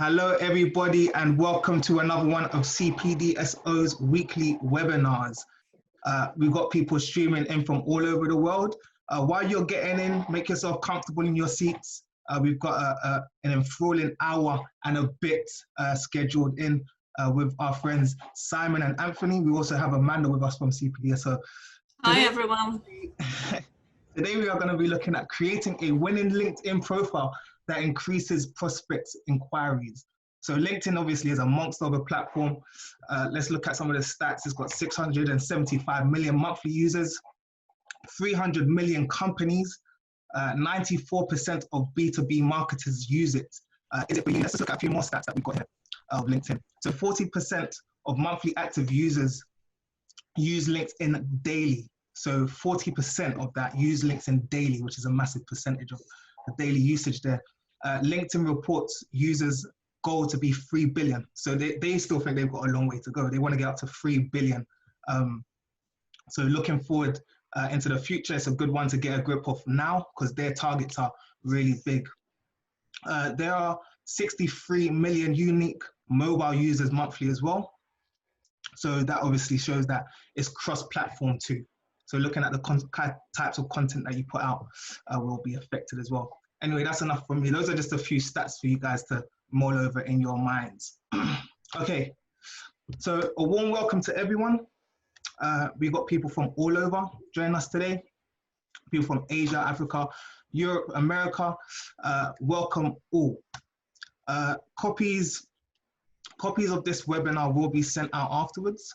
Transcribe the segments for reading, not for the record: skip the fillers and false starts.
Hello, everybody, and welcome to another one of CPDSO's weekly webinars. We've got people streaming in from all over the world. While you're getting in, make yourself comfortable in your seats. We've got an enthralling hour and a bit scheduled in with our friends Simon and Anthony. We also have Amanda with us from CPDSO. Hi, everyone. Today we are going to be looking at creating a winning LinkedIn profile that increases prospects inquiries. So LinkedIn obviously is a monster of a platform. Let's look at some of the stats. It's got 675 million monthly users, 300 million companies, 94% of B2B marketers use it. Is it for you? Let's just look at a few more stats that we've got here of LinkedIn. So 40% of monthly active users use LinkedIn daily. So 40% of that use LinkedIn daily, which is a massive percentage of the daily usage there. LinkedIn reports users' goal to be 3 billion. So they still think they've got a long way to go. They want to get up to 3 billion. So looking forward into the future, it's a good one to get a grip of now because their targets are really big. There are 63 million unique mobile users monthly as well. So that obviously shows that it's cross-platform too. So looking at the types of content that you put out will be affected as well. Anyway, that's enough from me. Those are just a few stats for you guys to mull over in your minds. Okay, so a warm welcome to everyone. We've got people from all over joining us today. People from Asia, Africa, Europe, America. Welcome all. Copies of this webinar will be sent out afterwards.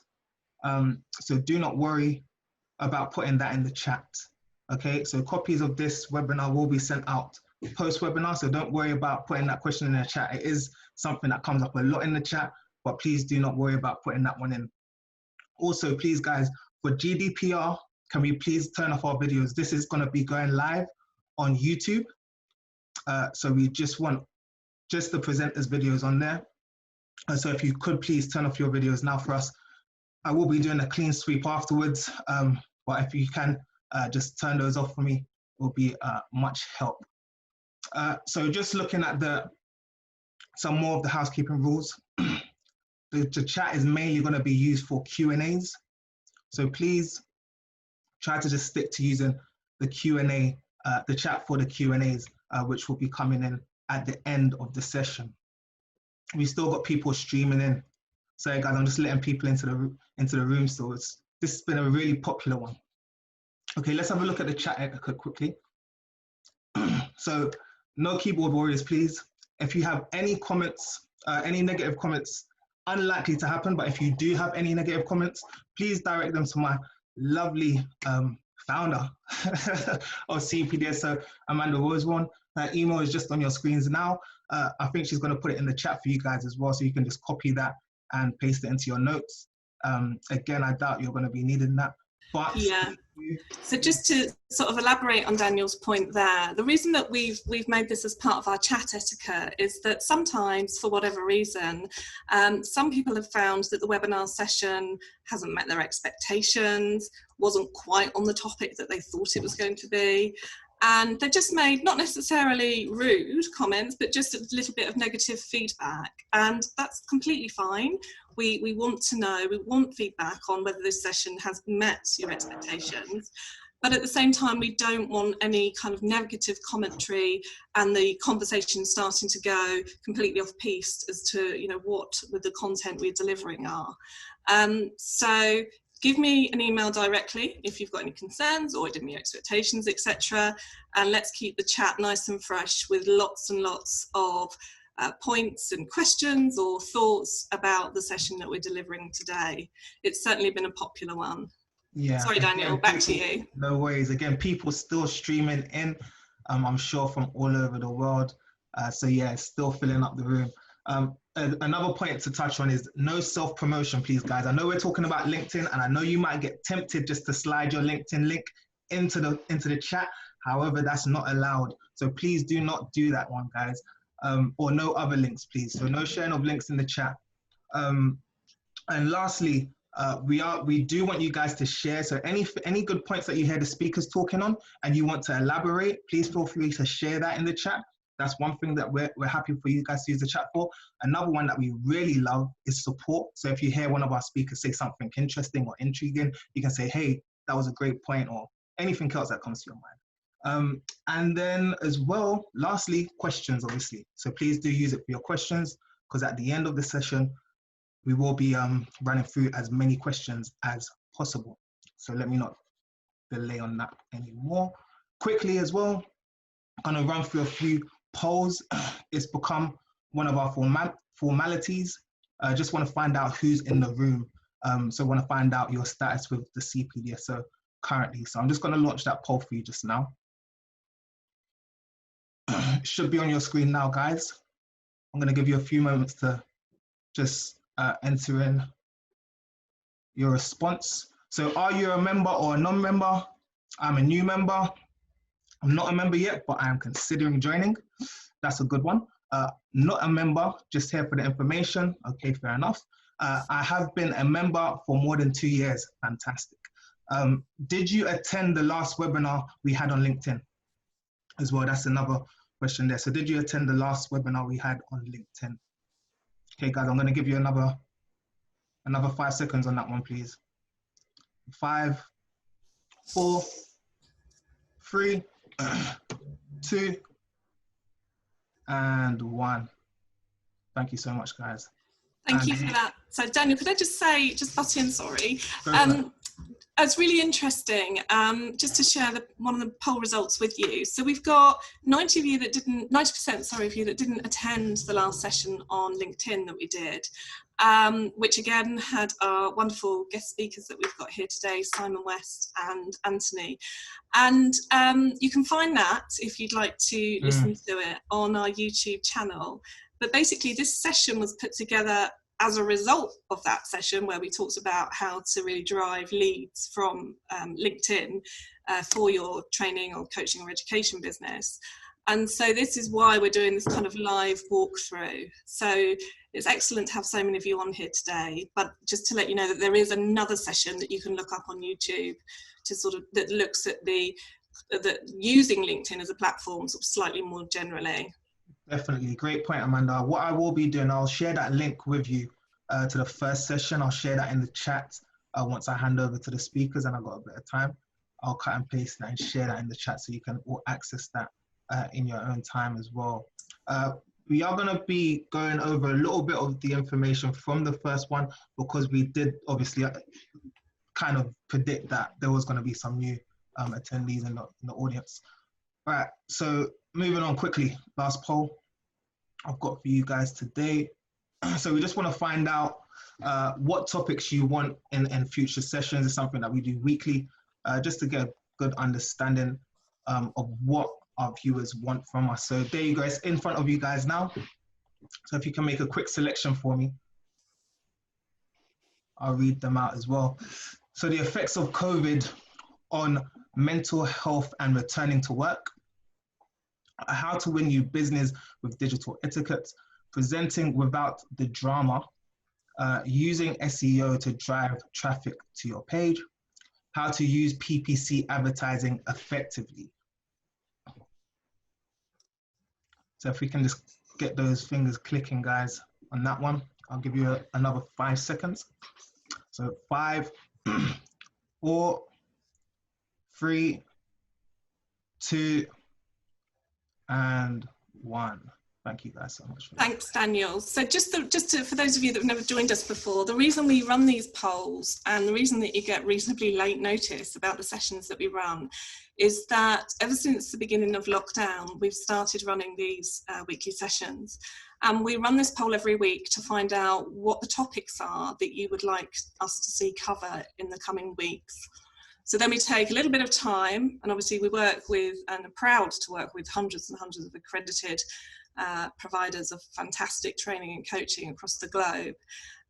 So do not worry about putting that in the chat. Okay, so copies of this webinar will be sent out post-webinar, so don't worry about putting that question in the chat. It is something that comes up a lot in the chat, but please do not worry about putting that one in. Also, please guys, for GDPR, can we please turn off our videos? This is gonna be going live on YouTube. So we just want just the presenters' videos on there. So if you could please turn off your videos now for us. I will be doing a clean sweep afterwards, but if you can just turn those off for me, it will be much help. So just looking at some more of the housekeeping rules. The chat is mainly going to be used for Q&As. So please try to just stick to using the Q&A, the chat for the Q&As, which will be coming in at the end of the session. We've still got people streaming in. So guys, I'm just letting people into the room still. This has been a really popular one. Okay, let's have a look at the chat quickly. So no keyboard warriors, please. If you have any comments, any negative comments, unlikely to happen, but if you do have any negative comments, please direct them to my lovely founder of CPDSO, Amanda Rosewarne. Her email is just on your screens now. I think she's going to put it in the chat for you guys as well, so you can just copy that and paste it into your notes. Again, I doubt you're going to be needing that. But yeah. So just to sort of elaborate on Daniel's point there, the reason that we've made this as part of our chat etiquette is that sometimes, for whatever reason, some people have found that the webinar session hasn't met their expectations, wasn't quite on the topic that they thought it was going to be. And they just made not necessarily rude comments, but just a little bit of negative feedback. And that's completely fine. We want to know, we want feedback on whether this session has met your expectations. But at the same time, we don't want any kind of negative commentary and the conversation starting to go completely off piste as to, you know, what the content we're delivering are. So give me an email directly if you've got any concerns or didn't meet your expectations, etc. And let's keep the chat nice and fresh with lots and lots of points and questions or thoughts about the session that we're delivering today. It's certainly been a popular one. Yeah. Sorry, Daniel, back to you. No worries. Again, people still streaming in, I'm sure from all over the world. So yeah, it's still filling up the room. Another point to touch on is no self-promotion, please, guys. I know we're talking about LinkedIn, and I know you might get tempted just to slide your LinkedIn link into the chat. However, that's not allowed. So please do not do that one, guys. Or no other links, please. So no sharing of links in the chat. And lastly, we do want you guys to share. So any good points that you hear the speakers talking on and you want to elaborate, please feel free to share that in the chat. That's one thing that we're happy for you guys to use the chat for. Another one that we really love is support. So if you hear one of our speakers say something interesting or intriguing, you can say, hey, that was a great point, or anything else that comes to your mind. And then as well, lastly, questions, obviously. So please do use it for your questions, because at the end of the session, we will be running through as many questions as possible. So let me not delay on that anymore. Quickly as well, I'm going to run through a few polls. It's become one of our formalities. Just want to find out who's in the room. So I want to find out your status with the CPDSO currently. So I'm just going to launch that poll for you just now. It should be on your screen now, guys. I'm going to give you a few moments to just enter in your response. So are you a member or a non-member? I'm a new member. I'm not a member yet, but I am considering joining. That's a good one. Not a member, just here for the information. Okay, fair enough. I have been a member for more than 2 years. Fantastic. Did you attend the last webinar we had on LinkedIn as well? That's another question there. So did you attend the last webinar we had on LinkedIn? Okay, guys, I'm going to give you another 5 seconds on that one, please. 5, 4, 3, 2, and 1. Thank you so much, guys. Thank you for that. So Daniel, could I just say, just butt in, sorry. It's really interesting, just to share one of the poll results with you. So we've got 90% of you that didn't attend the last session on LinkedIn that we did, which again had our wonderful guest speakers that we've got here today, Simon West and Anthony. And you can find that, if you'd like to listen to it, on our YouTube channel. But basically this session was put together as a result of that session, where we talked about how to really drive leads from LinkedIn for your training or coaching or education business. And so this is why we're doing this kind of live walkthrough. So it's excellent to have so many of you on here today, but just to let you know that there is another session that you can look up on YouTube to sort of, that looks at using LinkedIn as a platform sort of slightly more generally. Definitely, great point, Amanda. What I will be doing, I'll share that link with you to the first session. I'll share that in the chat once I hand over to the speakers and I've got a bit of time. I'll cut and paste that and share that in the chat so you can all access that in your own time as well. We are going to be going over a little bit of the information from the first one, because we did obviously kind of predict that there was going to be some new attendees in the audience. All right, so moving on quickly, last poll I've got for you guys today. So we just want to find out what topics you want in future sessions. It's something that we do weekly, just to get a good understanding of what our viewers want from us. So there you go, it's in front of you guys now. So if you can make a quick selection for me, I'll read them out as well. So the effects of COVID on mental health and returning to work, how to win new business with digital etiquette, presenting without the drama, using SEO to drive traffic to your page, how to use PPC advertising effectively. So if we can just get those fingers clicking, guys, on that one, I'll give you another 5 seconds. So 5, 4, 3, 2, and 1. Thank you guys so much. Thanks, Daniel. So for those of you that have never joined us before, the reason we run these polls and the reason that you get reasonably late notice about the sessions that we run is that ever since the beginning of lockdown, we've started running these weekly sessions. And we run this poll every week to find out what the topics are that you would like us to see cover in the coming weeks. So then we take a little bit of time, and obviously we work with, and are proud to work with, hundreds and hundreds of accredited providers of fantastic training and coaching across the globe.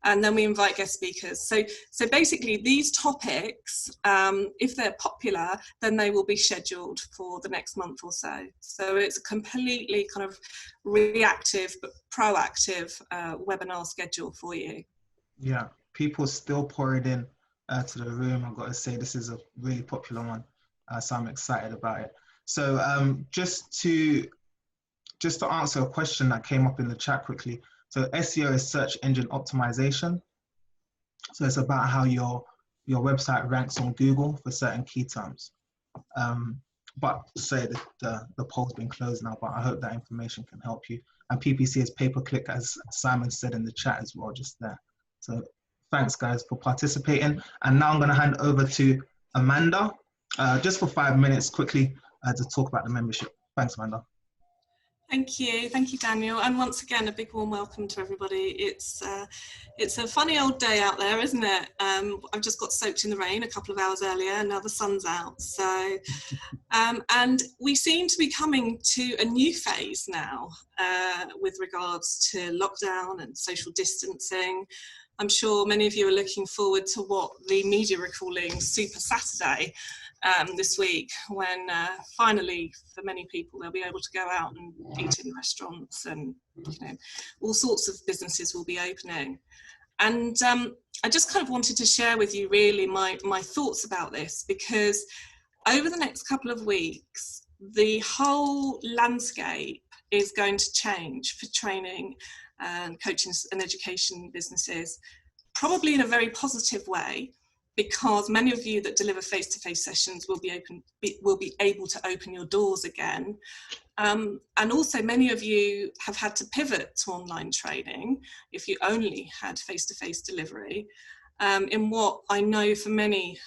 And then we invite guest speakers. So basically these topics, if they're popular, then they will be scheduled for the next month or so. So it's a completely kind of reactive but proactive webinar schedule for you. Yeah, people still pour it in to the room. I've got to say, this is a really popular one, so I'm excited about it. So just to just to answer a question that came up in the chat quickly. So SEO is search engine optimization. So it's about how your website ranks on Google for certain key terms. But say that the poll's been closed now, but I hope that information can help you. And PPC is pay-per-click, as Simon said in the chat as well, just there. So thanks, guys, for participating. And now I'm going to hand over to Amanda, just for 5 minutes quickly to talk about the membership. Thanks, Amanda. Thank you, Daniel, and once again a big warm welcome to everybody. It's a funny old day out there, isn't it? I've just got soaked in the rain a couple of hours earlier, and now the sun's out. So, and we seem to be coming to a new phase now with regards to lockdown and social distancing. I'm sure many of you are looking forward to what the media are calling Super Saturday this week, when finally, for many people, they'll be able to go out and eat in restaurants, and all sorts of businesses will be opening. And I just kind of wanted to share with you really my thoughts about this, because over the next couple of weeks, the whole landscape is going to change for training and coaching and education businesses, probably in a very positive way, because many of you that deliver face-to-face sessions will be able to open your doors again. And also many of you have had to pivot to online training if you only had face-to-face delivery, in what I know for many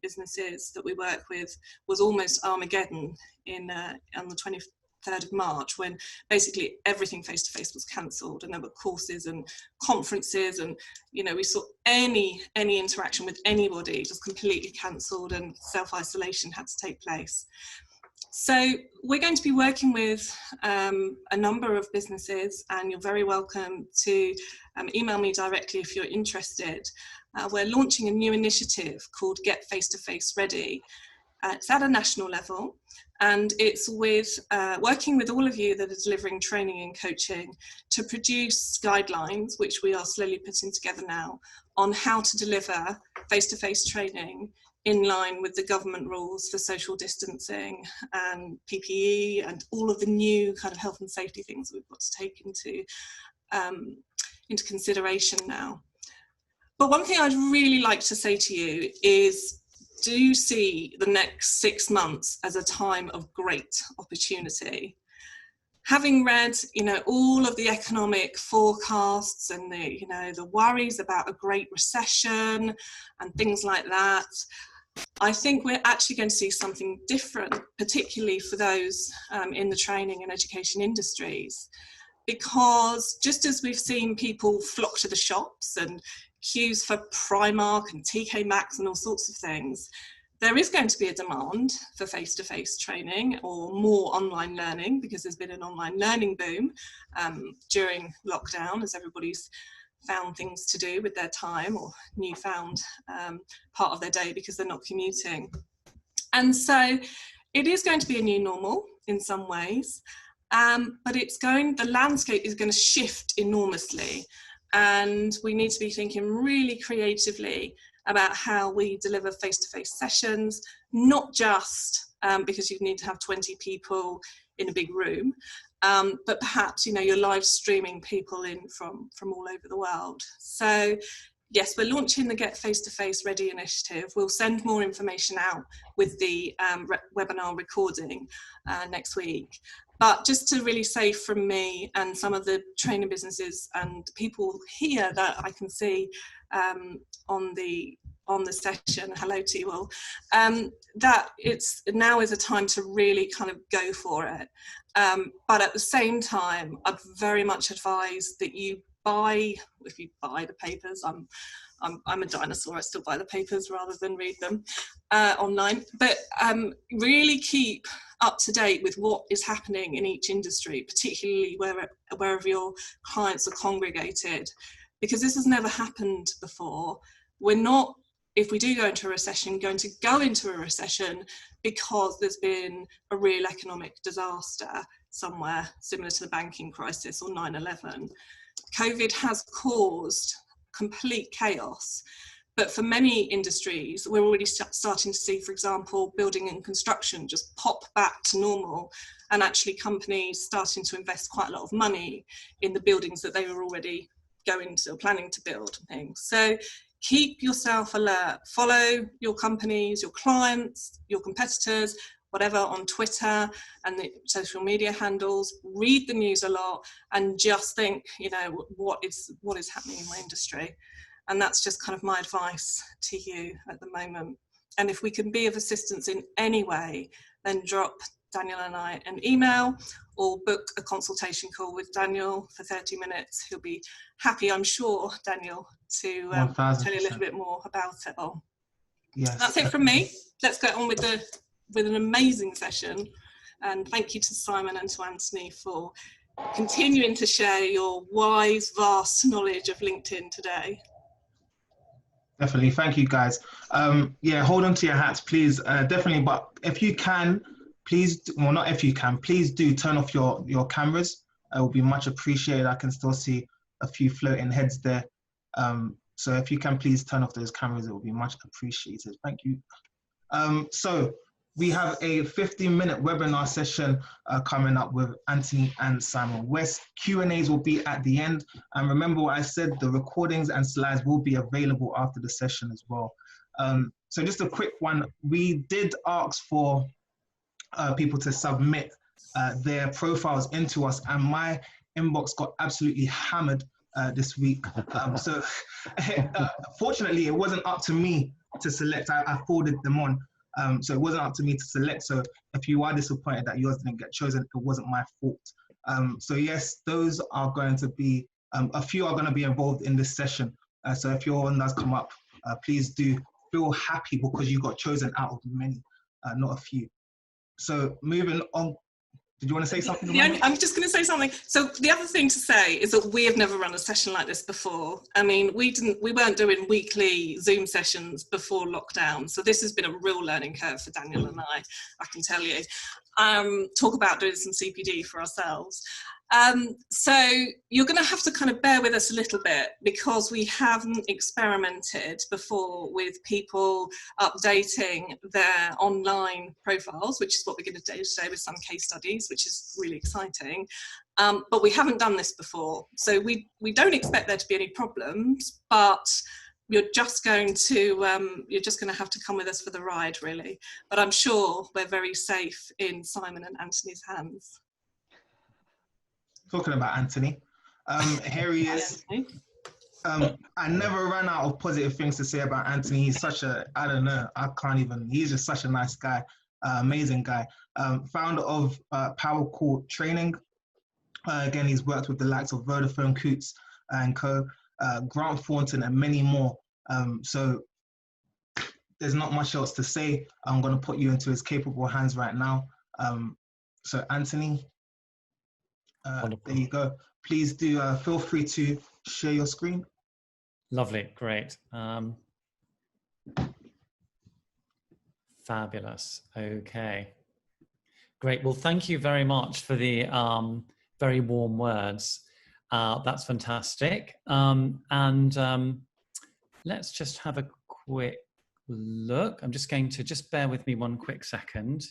businesses that we work with was almost Armageddon on the 23rd of March, when basically everything face-to-face was cancelled, and there were courses and conferences, and we saw any interaction with anybody just completely cancelled, and self-isolation had to take place. So we're going to be working with a number of businesses, and you're very welcome to email me directly if you're interested. We're launching a new initiative called Get Face-to-Face Ready. It's at a national level, and it's with working with all of you that are delivering training and coaching to produce guidelines, which we are slowly putting together now, on how to deliver face-to-face training in line with the government rules for social distancing and PPE and all of the new kind of health and safety things we've got to take into consideration now. But one thing I'd really like to say to you is, do see the next 6 months as a time of great opportunity. Having read, all of the economic forecasts and the worries about a great recession and things like that, I think we're actually going to see something different, particularly for those in the training and education industries, because just as we've seen people flock to the shops and queues for Primark and TK Maxx and all sorts of things, there is going to be a demand for face-to-face training or more online learning, because there's been an online learning boom during lockdown, as everybody's found things to do with their time, or newfound part of their day because they're not commuting. And so it is going to be a new normal in some ways, but the landscape is going to shift enormously. And we need to be thinking really creatively about how we deliver face-to-face sessions, not just because you need to have 20 people in a big room, but perhaps you're live streaming people in from all over the world. So yes, we're launching the Get Face-to-Face Ready initiative. We'll send more information out with the webinar recording next week. But just to really say from me and some of the training businesses and people here that I can see on the session, hello to you all, that now is a time to really kind of go for it. But at the same time, I'd very much advise that if you buy the papers, I'm a dinosaur, I still buy the papers rather than read them online, but really keep up to date with what is happening in each industry, particularly wherever your clients are congregated, because this has never happened before. We're not, if we do go into a recession, going to go into a recession because there's been a real economic disaster somewhere, similar to the banking crisis or 9/11. COVID has caused complete chaos, But for many industries, we're already starting to see, for example, building and construction just pop back to normal, and actually companies starting to invest quite a lot of money in the buildings that they were already going to or planning to build and things. So keep yourself alert, follow your companies, your clients, your competitors, whatever, on Twitter and the social media handles, read the news a lot, and just think, you know, what is happening in my industry. And that's just kind of my advice to you at the moment. And if we can be of assistance in any way, then drop Daniel and I an email or book a consultation call with Daniel for 30 minutes. He'll be happy, I'm sure, Daniel, to tell you a little bit more about it all. Yes. That's it from me. Let's get on with an amazing session. And thank you to Simon and to Anthony for continuing to share your wise, vast knowledge of LinkedIn today. Definitely. Thank you, guys. Yeah, hold on to your hats, please. Definitely. But if you can, please, well, not if you can, please do turn off your cameras. It will be much appreciated. I can still see a few floating heads there. So if you can, please turn off those cameras. It will be much appreciated. Thank you. So we have a 15-minute webinar session coming up with Anthony and Simon West. Q&As will be at the end. And remember what I said, the recordings and slides will be available after the session as well. So just a quick one. We did ask for people to submit their profiles into us, and my inbox got absolutely hammered this week. So fortunately, it wasn't up to me to select. I forwarded them on. So it wasn't up to me to select. So if you are disappointed that yours didn't get chosen, it wasn't my fault. So yes, those are going to be, a few are going to be involved in this session. So if your one does come up, please do feel happy because you got chosen out of many, not a few. So moving on. Did you want to say something? Yeah, I'm just going to say something. So the other thing to say is that we have never run a session like this before. I mean, we weren't doing weekly Zoom sessions before lockdown. So this has been a real learning curve for Daniel and I can tell you. Talk about doing some CPD for ourselves. So you're going to have to kind of bear with us a little bit because we haven't experimented before with people updating their online profiles, which is what we're going to do today with some case studies, which is really exciting. But we haven't done this before. So we don't expect there to be any problems, but you're just going to have to come with us for the ride, really. But I'm sure we're very safe in Simon and Anthony's hands. Talking about Anthony, here he is. I never ran out of positive things to say about Anthony. He's such a, I don't know, he's just such a nice guy, amazing guy. Founder of Powercall training. Again, he's worked with the likes of Vodafone, Coutts and Co, Grant Thornton and many more. So there's not much else to say. I'm going to put you into his capable hands right now. So Anthony, there you go. Please do feel free to share your screen. Lovely, great. Fabulous. Okay, great. Well, thank you very much for the very warm words. That's fantastic. Let's just have a quick look. I'm just going to bear with me one quick second.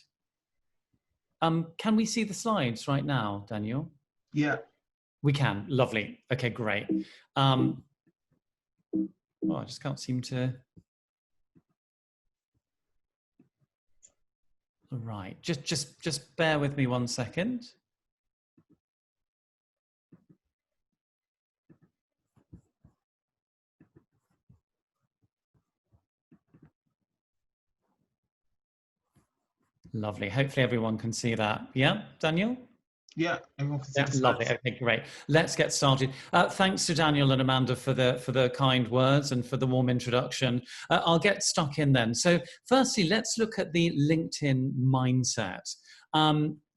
Can we see the slides right now, Daniel? Yeah. We can. Lovely. Okay, great. I just can't seem to. All right. Just bear with me one second. Lovely. Hopefully everyone can see that. Yeah, Daniel? Yeah, everyone can see the lovely. Okay, great. Let's get started. Thanks to Daniel and Amanda for the kind words and for the warm introduction. I'll get stuck in then. So firstly, let's look at the LinkedIn mindset.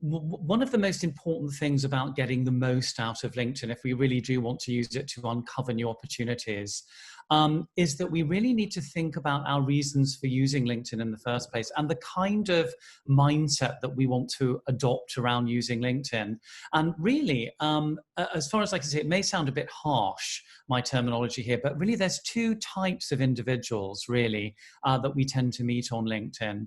one of the most important things about getting the most out of LinkedIn, if we really do want to use it to uncover new opportunities, is that we really need to think about our reasons for using LinkedIn in the first place and the kind of mindset that we want to adopt around using LinkedIn. And really, as far as I can see, it may sound a bit harsh, my terminology here, but really there's two types of individuals, really, that we tend to meet on LinkedIn.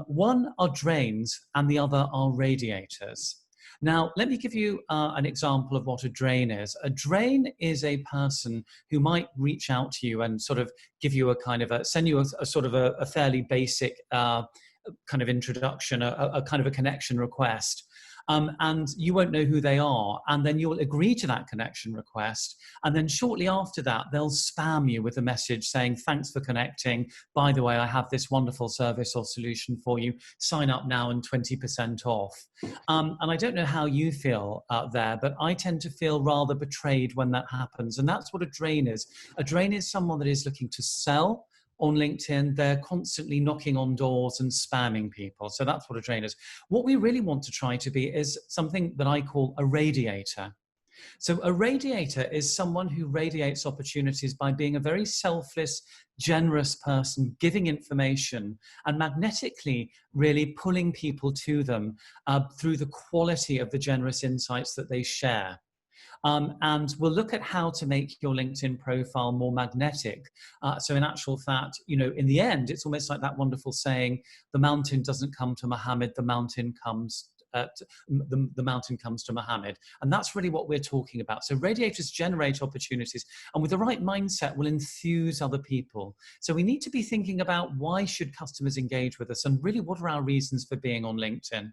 One are drains and the other are radiators. Now, let me give you an example of what a drain is. A drain is a person who might reach out to you and sort of give you a kind of send you a sort of a fairly basic kind of introduction, a kind of a connection request. And you won't know who they are, and then you'll agree to that connection request, and then shortly after that they'll spam you with a message saying, thanks for connecting, by the way, I have this wonderful service or solution for you, sign up now and 20% off. And I don't know how you feel out there, but I tend to feel rather betrayed when that happens, and that's what a drain is. A drain is someone that is looking to sell on LinkedIn. They're constantly knocking on doors and spamming people. So that's what a drain is. What we really want to try to be is something that I call a radiator. So a radiator is someone who radiates opportunities by being a very selfless, generous person, giving information and magnetically really pulling people to them through the quality of the generous insights that they share. And we'll look at how to make your LinkedIn profile more magnetic. So in actual fact, you know, in the end, it's almost like that wonderful saying, the mountain doesn't come to Muhammad, the mountain comes the mountain comes to Muhammad. And that's really what we're talking about. So radiators generate opportunities, and with the right mindset will enthuse other people. So we need to be thinking about, why should customers engage with us, and really what are our reasons for being on LinkedIn?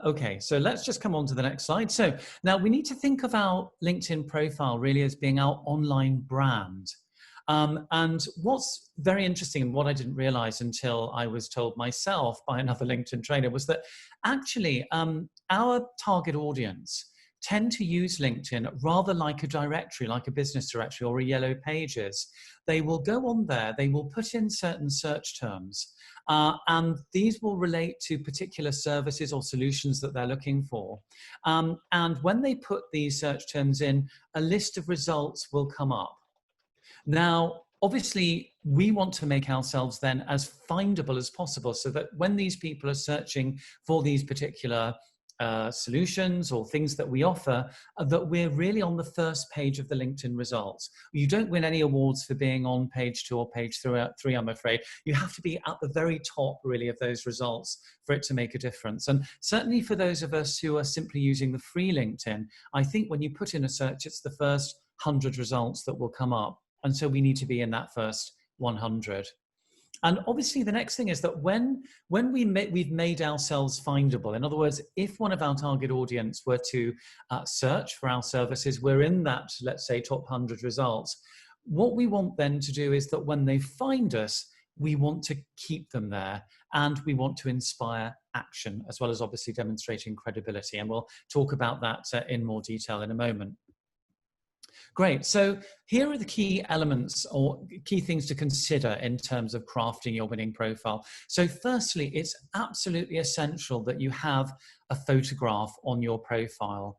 Okay, so let's just come on to the next slide. So now we need to think of our LinkedIn profile really as being our online brand. And what's very interesting, and what I didn't realize until I was told myself by another LinkedIn trainer, was that actually our target audience tend to use LinkedIn rather like a directory, like a business directory or a yellow pages. They will go on there, they will put in certain search terms, and these will relate to particular services or solutions that they're looking for. And when they put these search terms in, a list of results will come up. Now, obviously, we want to make ourselves then as findable as possible, so that when these people are searching for these particular solutions or things that we offer, that we're really on the first page of the LinkedIn results. You don't win any awards for being on page 2 or page 3, I'm afraid. You have to be at the very top, really, of those results for it to make a difference. And certainly for those of us who are simply using the free LinkedIn, I think when you put in a search, it's the first 100 results that will come up. And so we need to be in that first 100. And obviously the next thing is that when we've made ourselves findable, in other words, if one of our target audience were to search for our services, we're in that, let's say, top 100 results. What we want then to do is that when they find us, we want to keep them there, and we want to inspire action, as well as obviously demonstrating credibility. And we'll talk about that in more detail in a moment. Great. So here are the key elements or key things to consider in terms of crafting your winning profile. So firstly, it's absolutely essential that you have a photograph on your profile.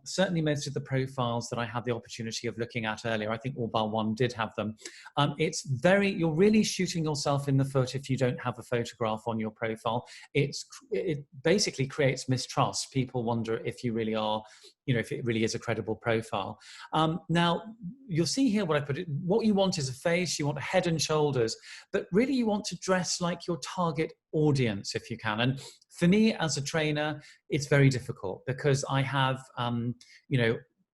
Certainly most of the profiles that I had the opportunity of looking at earlier, I think all bar one did have them. You're really shooting yourself in the foot if you don't have a photograph on your profile. It basically creates mistrust. People wonder if you really are, you know, if it really is a credible profile. Now, you'll see here what I put. What you want is a face, you want a head and shoulders, but really you want to dress like your target audience if you can. And for me as a trainer, it's very difficult because I have,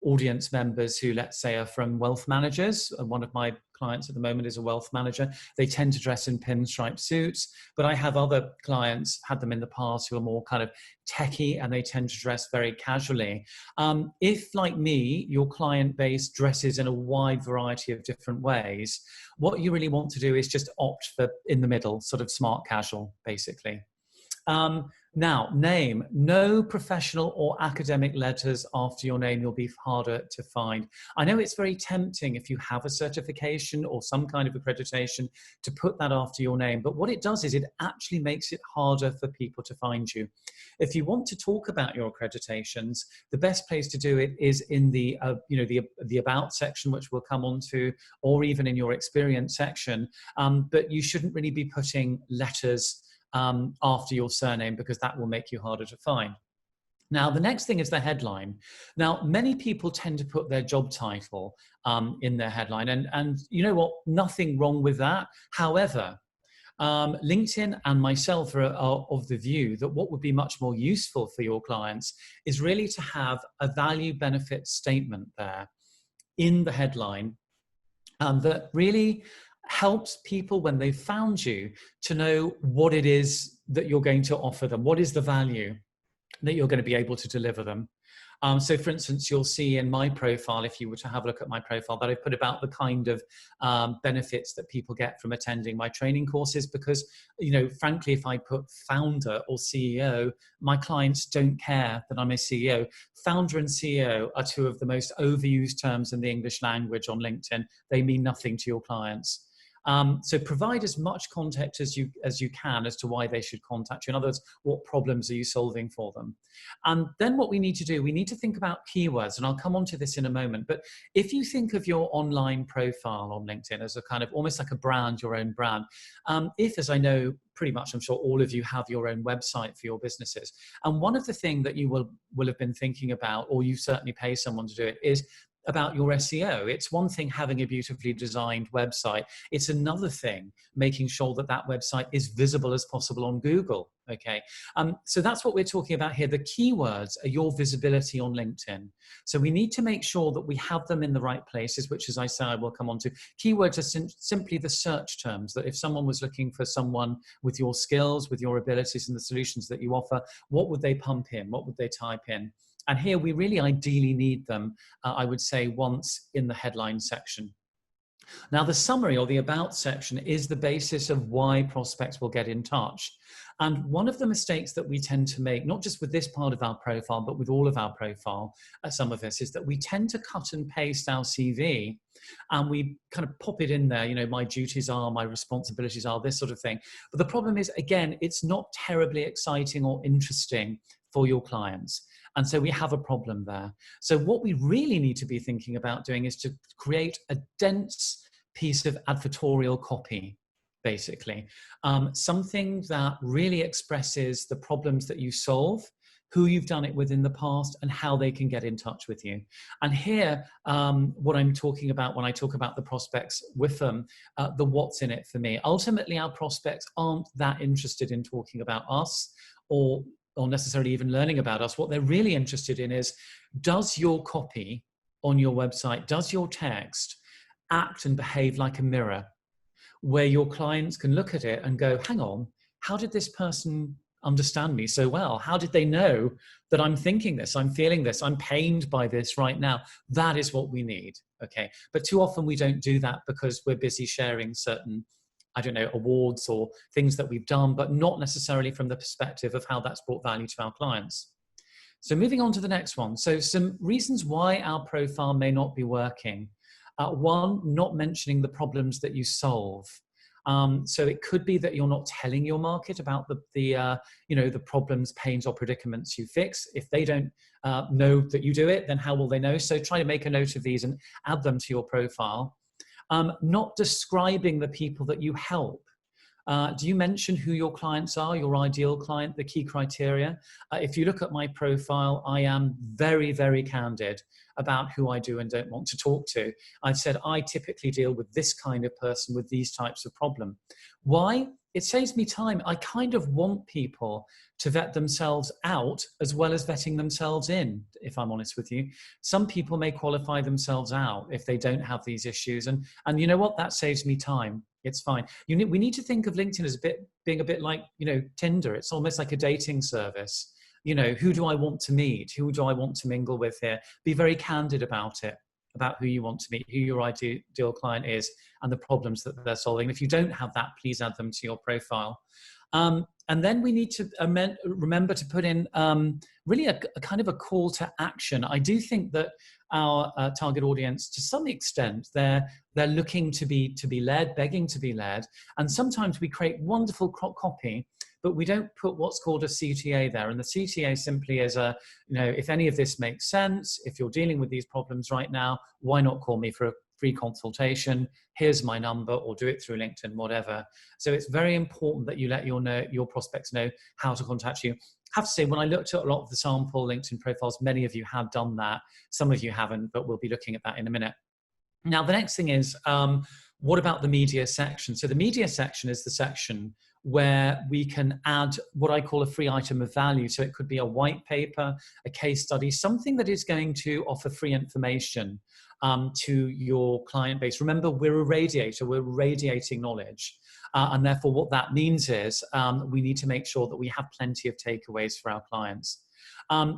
audience members who, let's say, are from wealth managers. One of my clients at the moment is a wealth manager. They tend to dress in pinstripe suits, but I have other clients, had them in the past, who are more kind of techie, and they tend to dress very casually. If, like me, your client base dresses in a wide variety of different ways, what you really want to do is just opt for in the middle, sort of smart casual, basically. Now, name. No professional or academic letters after your name. You'll be harder to find. I know it's very tempting if you have a certification or some kind of accreditation to put that after your name, but what it does is it actually makes it harder for people to find you. If you want to talk about your accreditations, the best place to do it is in the the about section, which we'll come on to, or even in your experience section. But you shouldn't really be putting letters after your surname, because that will make you harder to find. Now, the next thing is the headline. Now, many people tend to put their job title in their headline, and you know what? Nothing wrong with that. However, LinkedIn and myself are of the view that what would be much more useful for your clients is really to have a value benefit statement there in the headline that really helps people, when they've found you, to know what it is that you're going to offer them. What is the value that you're going to be able to deliver them? So for instance, you'll see in my profile, if you were to have a look at my profile, that I've put about the kind of benefits that people get from attending my training courses, because, you know, frankly, if I put founder or CEO, my clients don't care that I'm a CEO. Founder and CEO are two of the most overused terms in the English language on LinkedIn. They mean nothing to your clients. So provide as much context as you can as to why they should contact you. In other words, what problems are you solving for them? And then what we need to do, we need to think about keywords, and I'll come on to this in a moment. But if you think of your online profile on LinkedIn as a kind of almost like a brand, your own brand, if, as I know, pretty much, I'm sure all of you have your own website for your businesses. And one of the things that you will have been thinking about, or you certainly pay someone to do it, is about your SEO. It's one thing having a beautifully designed website. It's another thing making sure that that website is visible as possible on Google. Okay, so that's what we're talking about here. The keywords are your visibility on LinkedIn. So we need to make sure that we have them in the right places, which, as I say, I will come on to. Keywords are simply the search terms, that if someone was looking for someone with your skills, with your abilities and the solutions that you offer, what would they pump in? What would they type in? And here we really ideally need them, I would say, once in the headline section. Now, the summary or the about section is the basis of why prospects will get in touch. And one of the mistakes that we tend to make, not just with this part of our profile, but with all of our profile, some of us, is that we tend to cut and paste our CV and we kind of pop it in there, you know, my duties are, my responsibilities are, this sort of thing. But the problem is, again, it's not terribly exciting or interesting for your clients. And so we have a problem there. So what we really need to be thinking about doing is to create a dense piece of advertorial copy, basically. Something that really expresses the problems that you solve, who you've done it with in the past, and how they can get in touch with you. And here, what I'm talking about when I talk about the prospects with them, the what's in it for me. Ultimately, our prospects aren't that interested in talking about us or necessarily even learning about us. What they're really interested in is, does your copy on your website, does your text act and behave like a mirror, where your clients can look at it and go, hang on, how did this person understand me so well? How did they know that I'm thinking this, I'm feeling this, I'm pained by this right now? That is what we need, okay? But too often we don't do that because we're busy sharing certain, I don't know, awards or things that we've done, but not necessarily from the perspective of how that's brought value to our clients. So moving on to the next one. So some reasons why our profile may not be working. One, not mentioning the problems that you solve. So it could be that you're not telling your market about the problems, pains, or predicaments you fix. If they don't know that you do it, then how will they know? So try to make a note of these and add them to your profile. Not describing the people that you help. Do you mention who your clients are, your ideal client, the key criteria? If you look at my profile, I am very, very candid about who I do and don't want to talk to. I've said I typically deal with this kind of person with these types of problem. Why? It saves me time. I kind of want people to vet themselves out as well as vetting themselves in, if I'm honest with you. Some people may qualify themselves out if they don't have these issues. And you know what? That saves me time. It's fine. We need to think of LinkedIn as being a bit like, Tinder. It's almost like a dating service. Who do I want to meet? Who do I want to mingle with here? Be very candid about it. about who you want to meet, who your ideal client is, and the problems that they're solving. If you don't have that, please add them to your profile. And then we need to remember to put in really a kind of a call to action. I do think that our target audience, to some extent, they're looking to be led, begging to be led. And sometimes we create wonderful copy, but we don't put what's called a CTA there. And the CTA simply is if any of this makes sense, if you're dealing with these problems right now, why not call me for a free consultation? Here's my number, or do it through LinkedIn, whatever. So it's very important that you let your prospects know how to contact you. I have to say, when I looked at a lot of the sample LinkedIn profiles, many of you have done that. Some of you haven't, but we'll be looking at that in a minute. Now, the next thing is, what about the media section? So the media section is the section where we can add what I call a free item of value. So it could be a white paper, a case study, something that is going to offer free information to your client base. Remember, we're a radiator, we're radiating knowledge. And therefore, what that means is we need to make sure that we have plenty of takeaways for our clients.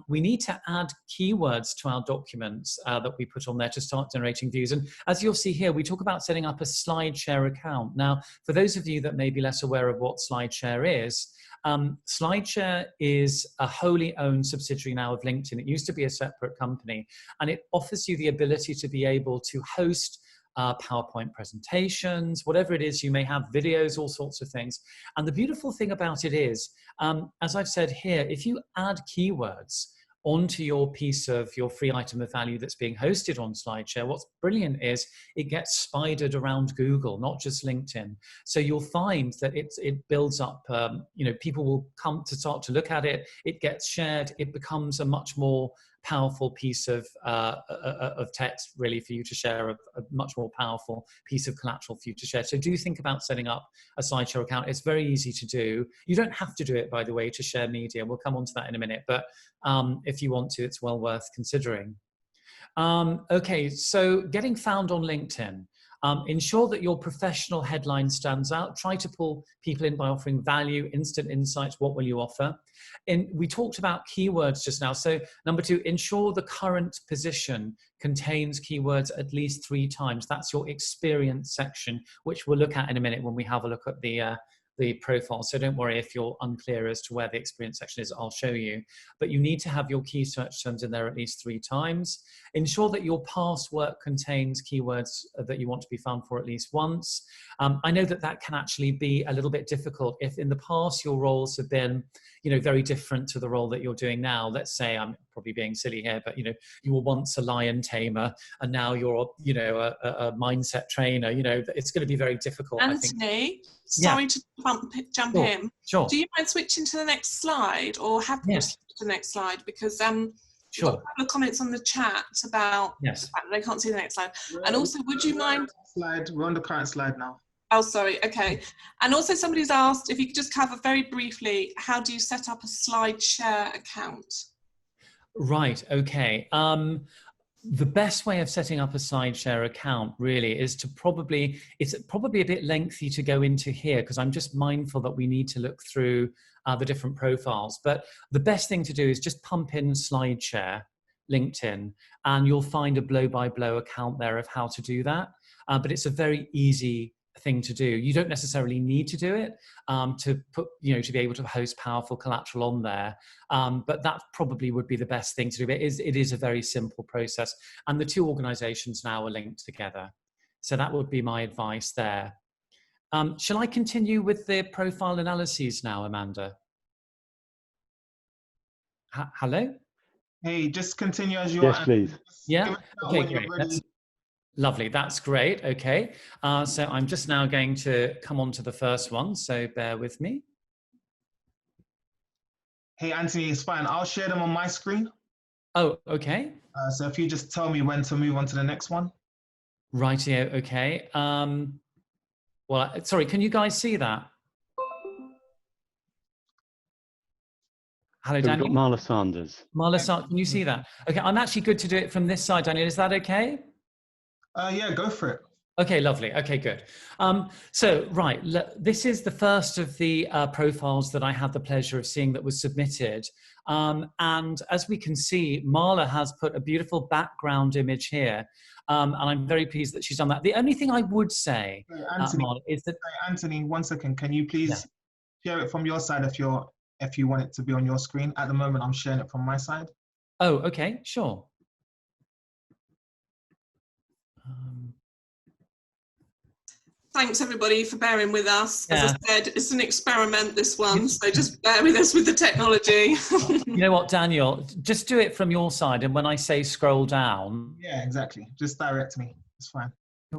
We need to add keywords to our documents that we put on there to start generating views. And as you'll see here, we talk about setting up a SlideShare account. Now, for those of you that may be less aware of what SlideShare is, SlideShare is a wholly owned subsidiary now of LinkedIn. It used to be a separate company, and it offers you the ability to be able to host PowerPoint presentations, whatever it is you may have, videos, all sorts of things. And the beautiful thing about it is, as I've said here, if you add keywords onto your piece of your free item of value that's being hosted on SlideShare, what's brilliant is it gets spidered around Google, not just LinkedIn. So you'll find that it builds up, people will come to start to look at it, it gets shared, it becomes a much more powerful piece of text, really, for you to share, a much more powerful piece of collateral for you to share. So do think about setting up a SlideShare account. It's very easy to do. You don't have to do it, by the way, to share media. We'll come on to that in a minute, but if you want to, it's well worth considering. Okay, so getting found on LinkedIn. Ensure that your professional headline stands out. Try to pull people in by offering value, instant insights. What will you offer? And we talked about keywords just now. So number 2, ensure the current position contains keywords at least 3 times. That's your experience section, which we'll look at in a minute when we have a look at the profile. So don't worry if you're unclear as to where the experience section is, I'll show you. But you need to have your key search terms in there at least 3 times. Ensure that your past work contains keywords that you want to be found for at least once. I know that can actually be a little bit difficult if in the past your roles have been, very different to the role that you're doing now. Let's say, I'm probably being silly here, but you were once a lion tamer and now you're, a mindset trainer. It's going to be very difficult. Anthony, I think. Sorry to jump in. Sure. Do you mind switching to the next slide, or have you switched to the next slide? Because sure. We've got a couple of comments on the chat about the fact that they can't see the next slide. And also, would you mind? We're on the current slide now. Oh, sorry. Okay. And also, somebody's asked if you could just cover very briefly, how do you set up a SlideShare account? Right. Okay. The best way of setting up a SlideShare account really is to it's probably a bit lengthy to go into here because I'm just mindful that we need to look through the different profiles. But the best thing to do is just pump in SlideShare LinkedIn and you'll find a blow-by-blow account there of how to do that. But it's a very easy thing to do. You don't necessarily need to do it to be able to host powerful collateral on there. But that probably would be the best thing to do. It is a very simple process. And the 2 organizations now are linked together. So that would be my advice there. Shall I continue with the profile analyses now, Amanda? Hello? Hey, just continue as you are. Yes, please. Yeah? Okay, great. Lovely, that's great. Okay, so I'm just now going to come on to the first one, so bear with me. Hey, Anthony, it's fine. I'll share them on my screen. Oh, okay. So if you just tell me when to move on to the next one. Rightio, okay. Well, sorry, can you guys see that? Hello, Daniel. We've got Marla Sanders. Marla Sanders, can you see that? Okay, I'm actually good to do it from this side, Daniel. Is that okay? Yeah, go for it. Okay, lovely. Okay, good. So, right, this is the first of the profiles that I had the pleasure of seeing that was submitted. And as we can see, Marla has put a beautiful background image here. And I'm very pleased that she's done that. The only thing I would say, Anthony, Marla, is that Anthony, 1 second. Can you please share it from your side if you want it to be on your screen? At the moment, I'm sharing it from my side. Oh, okay, sure. Thanks everybody for bearing with us. Yeah. As I said, it's an experiment, this one, so just bear with us with the technology. You know what, Daniel, just do it from your side, and when I say scroll down. Yeah, exactly. Just direct me. It's fine.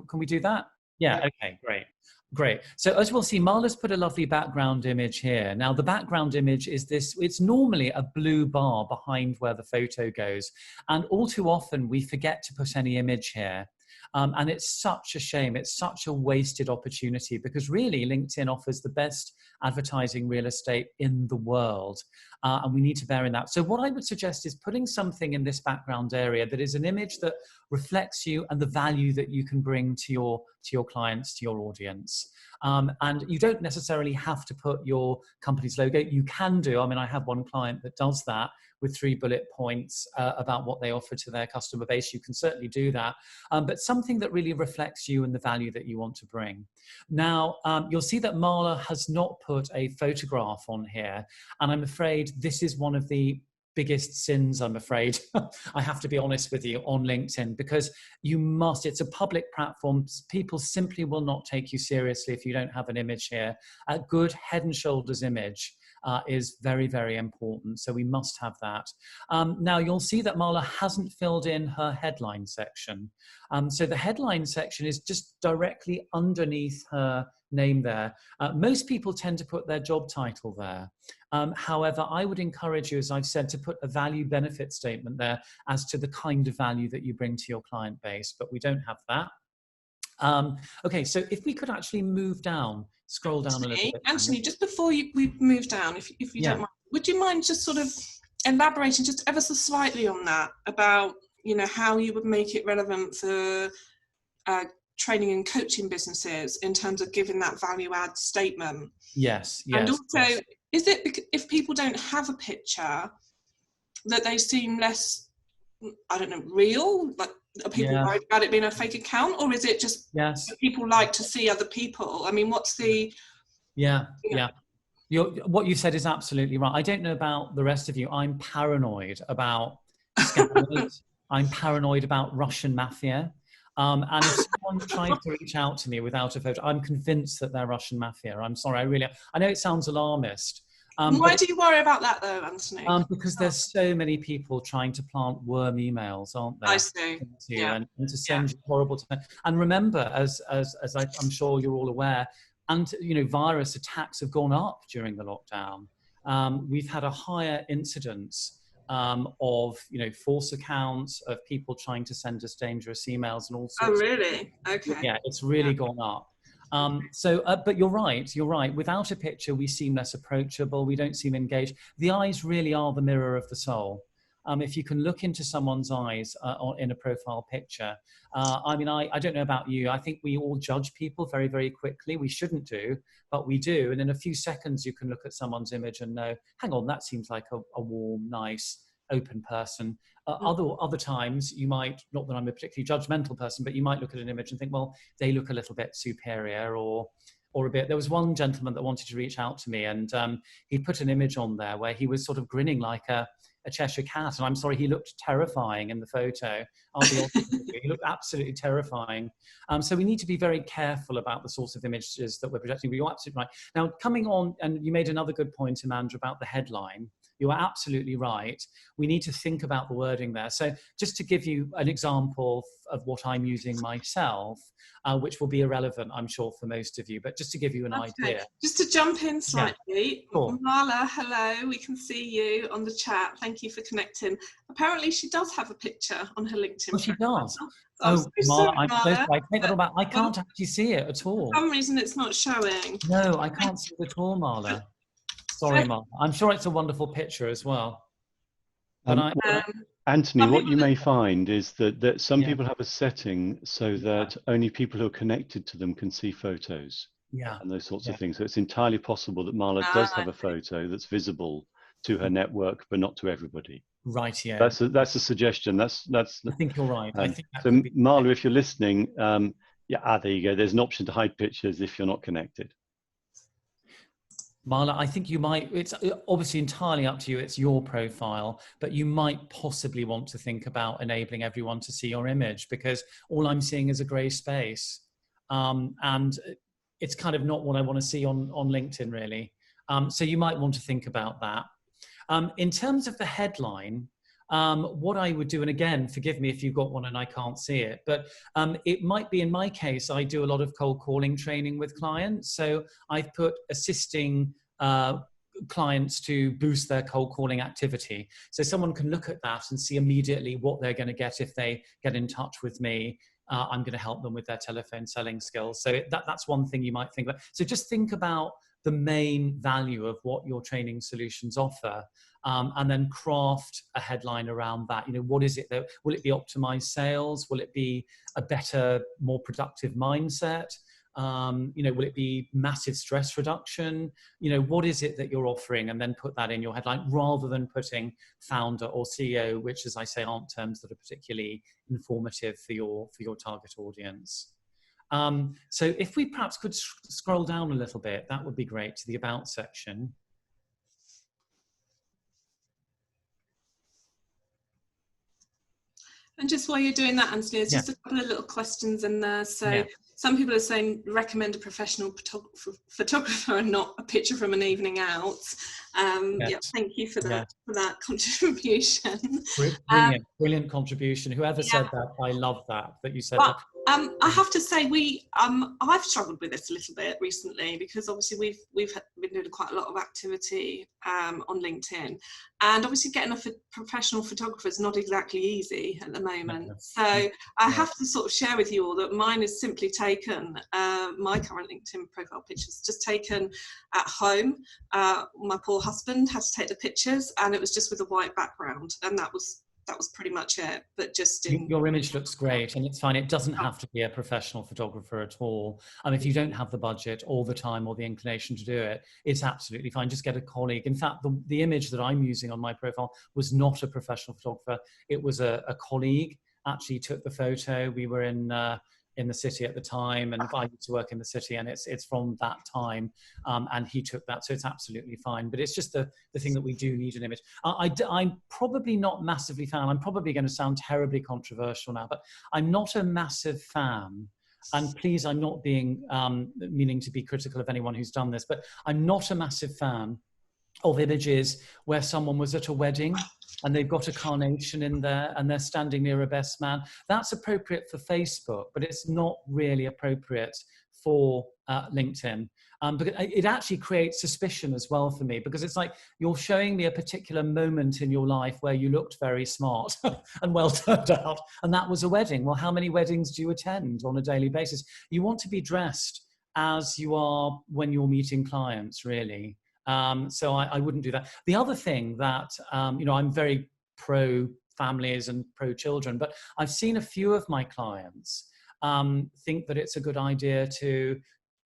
Can we do that? Yeah, okay, great. Great. So as we'll see, Marla's put a lovely background image here. Now the background image is this, it's normally a blue bar behind where the photo goes. And all too often we forget to put any image here. And it's such a shame. It's such a wasted opportunity because really LinkedIn offers the best advertising real estate in the world. And we need to bear in that. So what I would suggest is putting something in this background area that is an image that reflects you and the value that you can bring to your clients, to your audience. And you don't necessarily have to put your company's logo. You can do. I mean, I have one client that does that with 3 bullet points about what they offer to their customer base. You can certainly do that, but something that really reflects you and the value that you want to bring. Now, you'll see that Marla has not put a photograph on here, and I'm afraid this is one of the biggest sins, I'm afraid. I have to be honest with you, on LinkedIn, because you must, it's a public platform. People simply will not take you seriously if you don't have an image here. A good head and shoulders image is very, very important. So we must have that. Now you'll see that Marla hasn't filled in her headline section. So the headline section is just directly underneath her name there. Most people tend to put their job title there. However, I would encourage you, as I've said, to put a value benefit statement there as to the kind of value that you bring to your client base, but we don't have that. Okay, so if we could actually move down, scroll down a little bit. Anthony, just before we move down, if you don't mind, would you mind just sort of elaborating just ever so slightly on that about, you know, how you would make it relevant for training and coaching businesses in terms of giving that value add statement? Yes, yes. And also, yes. Is it if people don't have a picture that they seem less, I don't know, real? Like, are people worried about it being a fake account, or is it just people like to see other people? I mean, what's the... What you said is absolutely right. I don't know about the rest of you. I'm paranoid about scammers. I'm paranoid about Russian mafia. And if someone tries to reach out to me without a photo, I'm convinced that they're Russian mafia. I'm sorry, I know it sounds alarmist. Why do you worry about that though, Anthony? Because there's so many people trying to plant worm emails, aren't there? I see. And to send you horrible. And remember, as I'm sure you're all aware, and virus attacks have gone up during the lockdown. We've had a higher incidence of false accounts, of people trying to send us dangerous emails and all sorts. Oh, really? Okay. Yeah, it's really gone up. But you're right. Without a picture, we seem less approachable. We don't seem engaged. The eyes really are the mirror of the soul. If you can look into someone's eyes in a profile picture, I mean, I don't know about you. I think we all judge people very, very quickly. We shouldn't do, but we do. And in a few seconds, you can look at someone's image and know, hang on, that seems like a warm, nice, open person. Other times, you might, not that I'm a particularly judgmental person, but you might look at an image and think, well, they look a little bit superior or a bit. There was one gentleman that wanted to reach out to me, and he put an image on there where he was sort of grinning like a Cheshire cat, and I'm sorry, he looked terrifying in the photo. I'll be honest with you. He looked absolutely terrifying. So we need to be very careful about the sorts of images that we're projecting. But you're absolutely right. Now, coming on, and you made another good point, Amanda, about the headline. You are absolutely right. We need to think about the wording there. So just to give you an example of what I'm using myself, which will be irrelevant, I'm sure, for most of you, but just to give you an idea. Just to jump in slightly, sure. Marla, hello, we can see you on the chat. Thank you for connecting. Apparently she does have a picture on her LinkedIn. Oh, she does? So Marla, I'm so sorry. I take that all back. I can't actually see it at all. For some reason it's not showing. No, I can't see it at all, Marla. Sorry, Marla. I'm sure it's a wonderful picture as well. But Anthony, what you may find is that some people have a setting so that only people who are connected to them can see photos and those sorts of things. So it's entirely possible that Marla does have a photo that's visible to her network, but not to everybody. Right. Yeah. That's a suggestion. That's. I think you're right. I think that so, could be Marla, if you're listening, there you go. There's an option to hide pictures if you're not connected. Marla, I think you might, it's obviously entirely up to you, it's your profile, but you might possibly want to think about enabling everyone to see your image, because all I'm seeing is a grey space. And it's kind of not what I want to see on LinkedIn, really. So you might want to think about that. In terms of the headline, what I would do, and again, forgive me if you've got one and I can't see it, but it might be, in my case, I do a lot of cold calling training with clients. So I've put assisting clients to boost their cold calling activity. So someone can look at that and see immediately what they're going to get if they get in touch with me. I'm going to help them with their telephone selling skills. So that's one thing you might think about. So just think about the main value of what your training solutions offer, and then craft a headline around that. You know, what is it that, will it be optimized sales? Will it be a better, more productive mindset? You know, will it be massive stress reduction? You know, what is it that you're offering? And then put that in your headline, rather than putting founder or CEO, which, as I say, aren't terms that are particularly informative for your target audience. So if we perhaps could scroll down a little bit, that would be great, to the About section. And just while you're doing that, Anthony, there's just a couple of little questions in there. So some people are saying recommend a professional photographer and not a picture from an evening out. Thank you for that contribution. Brilliant contribution. Whoever said that, I love that you said that. I have to say, I've struggled with this a little bit recently, because obviously we've been doing quite a lot of activity on LinkedIn, and obviously getting a professional photographer is not exactly easy at the moment. So I have to sort of share with you all that mine is simply taken, my current LinkedIn profile pictures just taken at home. My poor husband had to take the pictures, and it was just with a white background, and that was pretty much it. But just your image looks great, and it's fine. It doesn't have to be a professional photographer at all. If you don't have the budget or the time or the inclination to do it, it's absolutely fine. Just get a colleague. In fact, the image that I'm using on my profile was not a professional photographer. It was a colleague actually took the photo. We were in the city at the time, and I used to work in the city, and it's from that time, and he took that, so it's absolutely fine. But it's just the thing that we do need an image. I'm probably not massively fan. I'm probably going to sound terribly controversial now, but I'm not a massive fan. And please, I'm not being meaning to be critical of anyone who's done this, but I'm not a massive fan of images where someone was at a wedding and they've got a carnation in there and they're standing near a best man. That's appropriate for Facebook, but it's not really appropriate for LinkedIn. Because it actually creates suspicion as well for me, because it's like you're showing me a particular moment in your life where you looked very smart and well turned out, and that was a wedding. Well, how many weddings do you attend on a daily basis? You want to be dressed as you are when you're meeting clients, really. So I wouldn't do that. The other thing that, I'm very pro families and pro children, but I've seen a few of my clients think that it's a good idea to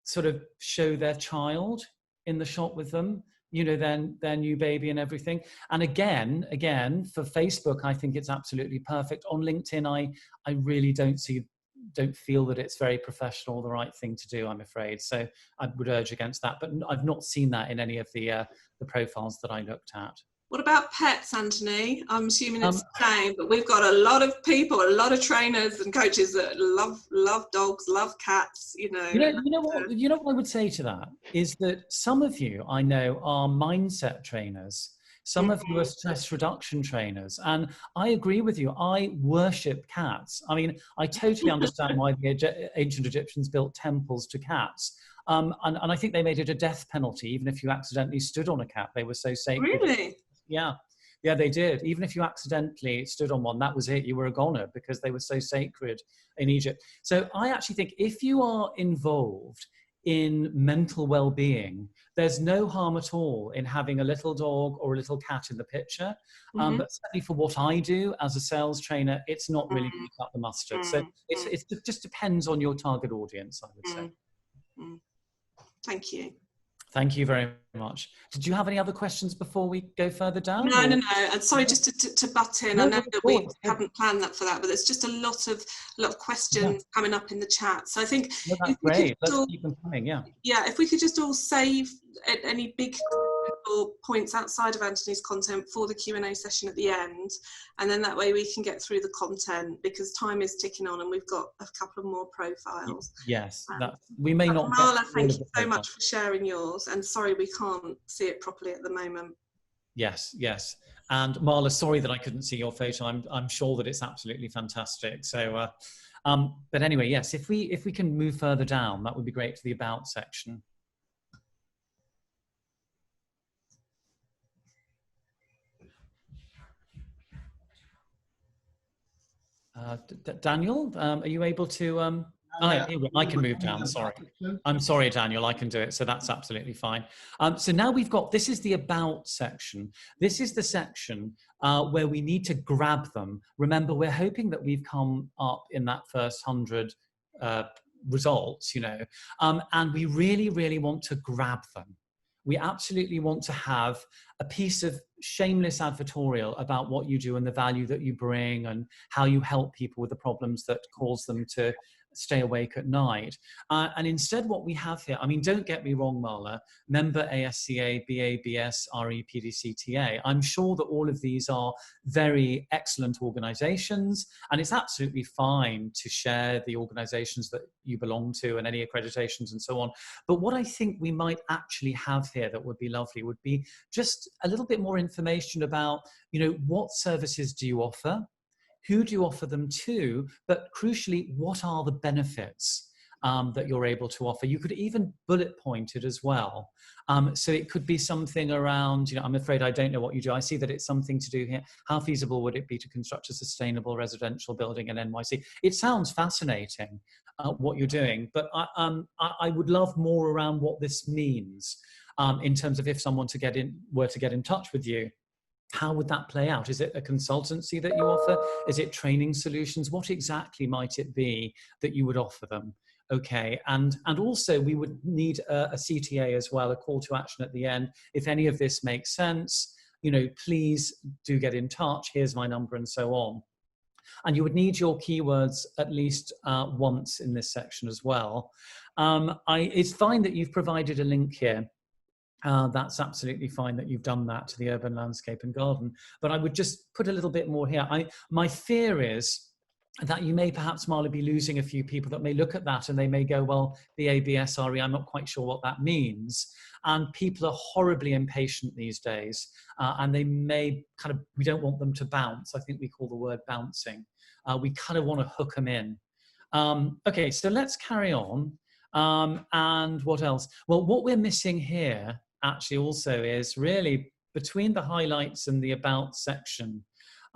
sort of show their child in the shot with them, their new baby and everything. And again, for Facebook, I think it's absolutely perfect. On LinkedIn, I really don't feel that it's very professional, the right thing to do, I'm afraid. So I would urge against that, but I've not seen that in any of the profiles that I looked at. What about pets, Anthony? I'm assuming it's the same, but we've got a lot of people, a lot of trainers and coaches that love dogs, love cats, You know what I would say to that is that some of you I know are mindset trainers. Some of you are stress reduction trainers, and I agree with you. I worship cats. I mean, I totally understand why the ancient Egyptians built temples to cats. And I think they made it a death penalty, even if you accidentally stood on a cat. They were so sacred. Really? Yeah, they did. Even if you accidentally stood on one, that was it. You were a goner, because they were so sacred in Egypt. So I actually think if you are involved in mental well-being, there's no harm at all in having a little dog or a little cat in the picture. But certainly for what I do as a sales trainer, it's not really going to cut the mustard. So it just depends on your target audience, I would say. Thank you. Thank you very much. Did you have any other questions before we go further down? No, no. And sorry, just to butt in. No, I know that we haven't planned that for that, but there's just a lot of questions coming up in the chat. So I think that's great. Let's keep them coming. Yeah. Yeah, if we could just all save any big points outside of Anthony's content for the Q&A session at the end, and then that way we can get through the content, because time is ticking on and we've got a couple of more profiles. Yes, we may not. Marla, thank you so much for sharing yours, and sorry we can't see it properly at the moment. Yes, yes. And Marla, sorry that I couldn't see your photo. I'm sure that it's absolutely fantastic. So, but anyway, yes, if we can move further down, that would be great, to the About section. Daniel, are you able to? I can move down. Sorry, I'm sorry, Daniel. I can do it. So that's absolutely fine. So now we've got, this is the About section. This is the section where we need to grab them. Remember, we're hoping that we've come up in that first 100 results, you know, and we really, really want to grab them. We absolutely want to have a piece of shameless advertorial about what you do and the value that you bring and how you help people with the problems that cause them to stay awake at night. And instead what we have here, I mean, don't get me wrong, Marla, member ASCA, BABS, REPDCTA. I'm sure that all of these are very excellent organizations, and it's absolutely fine to share the organizations that you belong to and any accreditations and so on. But what I think we might actually have here that would be lovely would be just a little bit more information about, you know, what services do you offer? Who do you offer them to? But crucially, what are the benefits that you're able to offer? You could even bullet point it as well. So it could be something around, you know, I'm afraid I don't know what you do. I see that it's something to do here. How feasible would it be to construct a sustainable residential building in NYC? It sounds fascinating, what you're doing, but I would love more around what this means in terms of if someone were to get in touch with you. How would that play out? Is it a consultancy that you offer? Is it training solutions? What exactly might it be that you would offer them? Okay, and also we would need a CTA as well, a call to action at the end. If any of this makes sense, you know, please do get in touch. Here's my number and so on. And you would need your keywords at least once in this section as well. It's fine that you've provided a link here. That's absolutely fine that you've done that to the Urban Landscape and Garden. But I would just put a little bit more here. My fear is that you may perhaps, Marla, be losing a few people that may look at that and they may go, well, the ABSRE, I'm not quite sure what that means. And people are horribly impatient these days. And they may kind of, we don't want them to bounce. I think we call the word bouncing. We kind of want to hook them in. Okay, so let's carry on. And what else? Well, what we're missing here actually also is really between the highlights and the About section,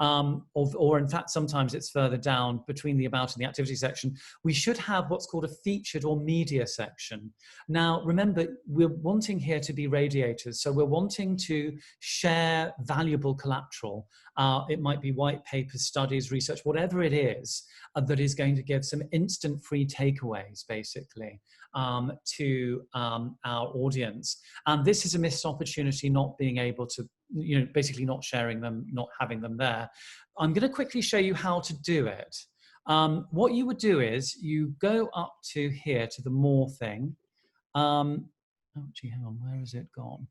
or in fact, sometimes it's further down between the About and the Activity section, we should have what's called a featured or media section. Now, remember, we're wanting here to be radiators. So we're wanting to share valuable collateral. It might be white papers, studies, research, whatever it is that is going to give some instant free takeaways, basically, to our audience. And this is a missed opportunity, not being able to, you know, basically not sharing them, not having them there. I'm going to quickly show you how to do it. What you would do is you go up to here to the more thing. Oh, gee, hang on, where has it gone?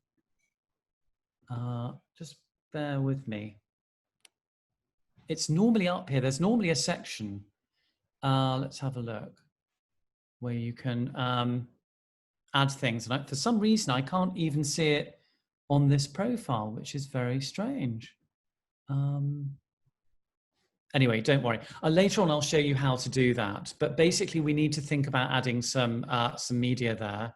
Just bear with me. It's normally up here. There's normally a section. Let's have a look where you can add things. And for some reason, I can't even see it on this profile, which is very strange. Anyway, don't worry. Later on, I'll show you how to do that. But basically, we need to think about adding some media there.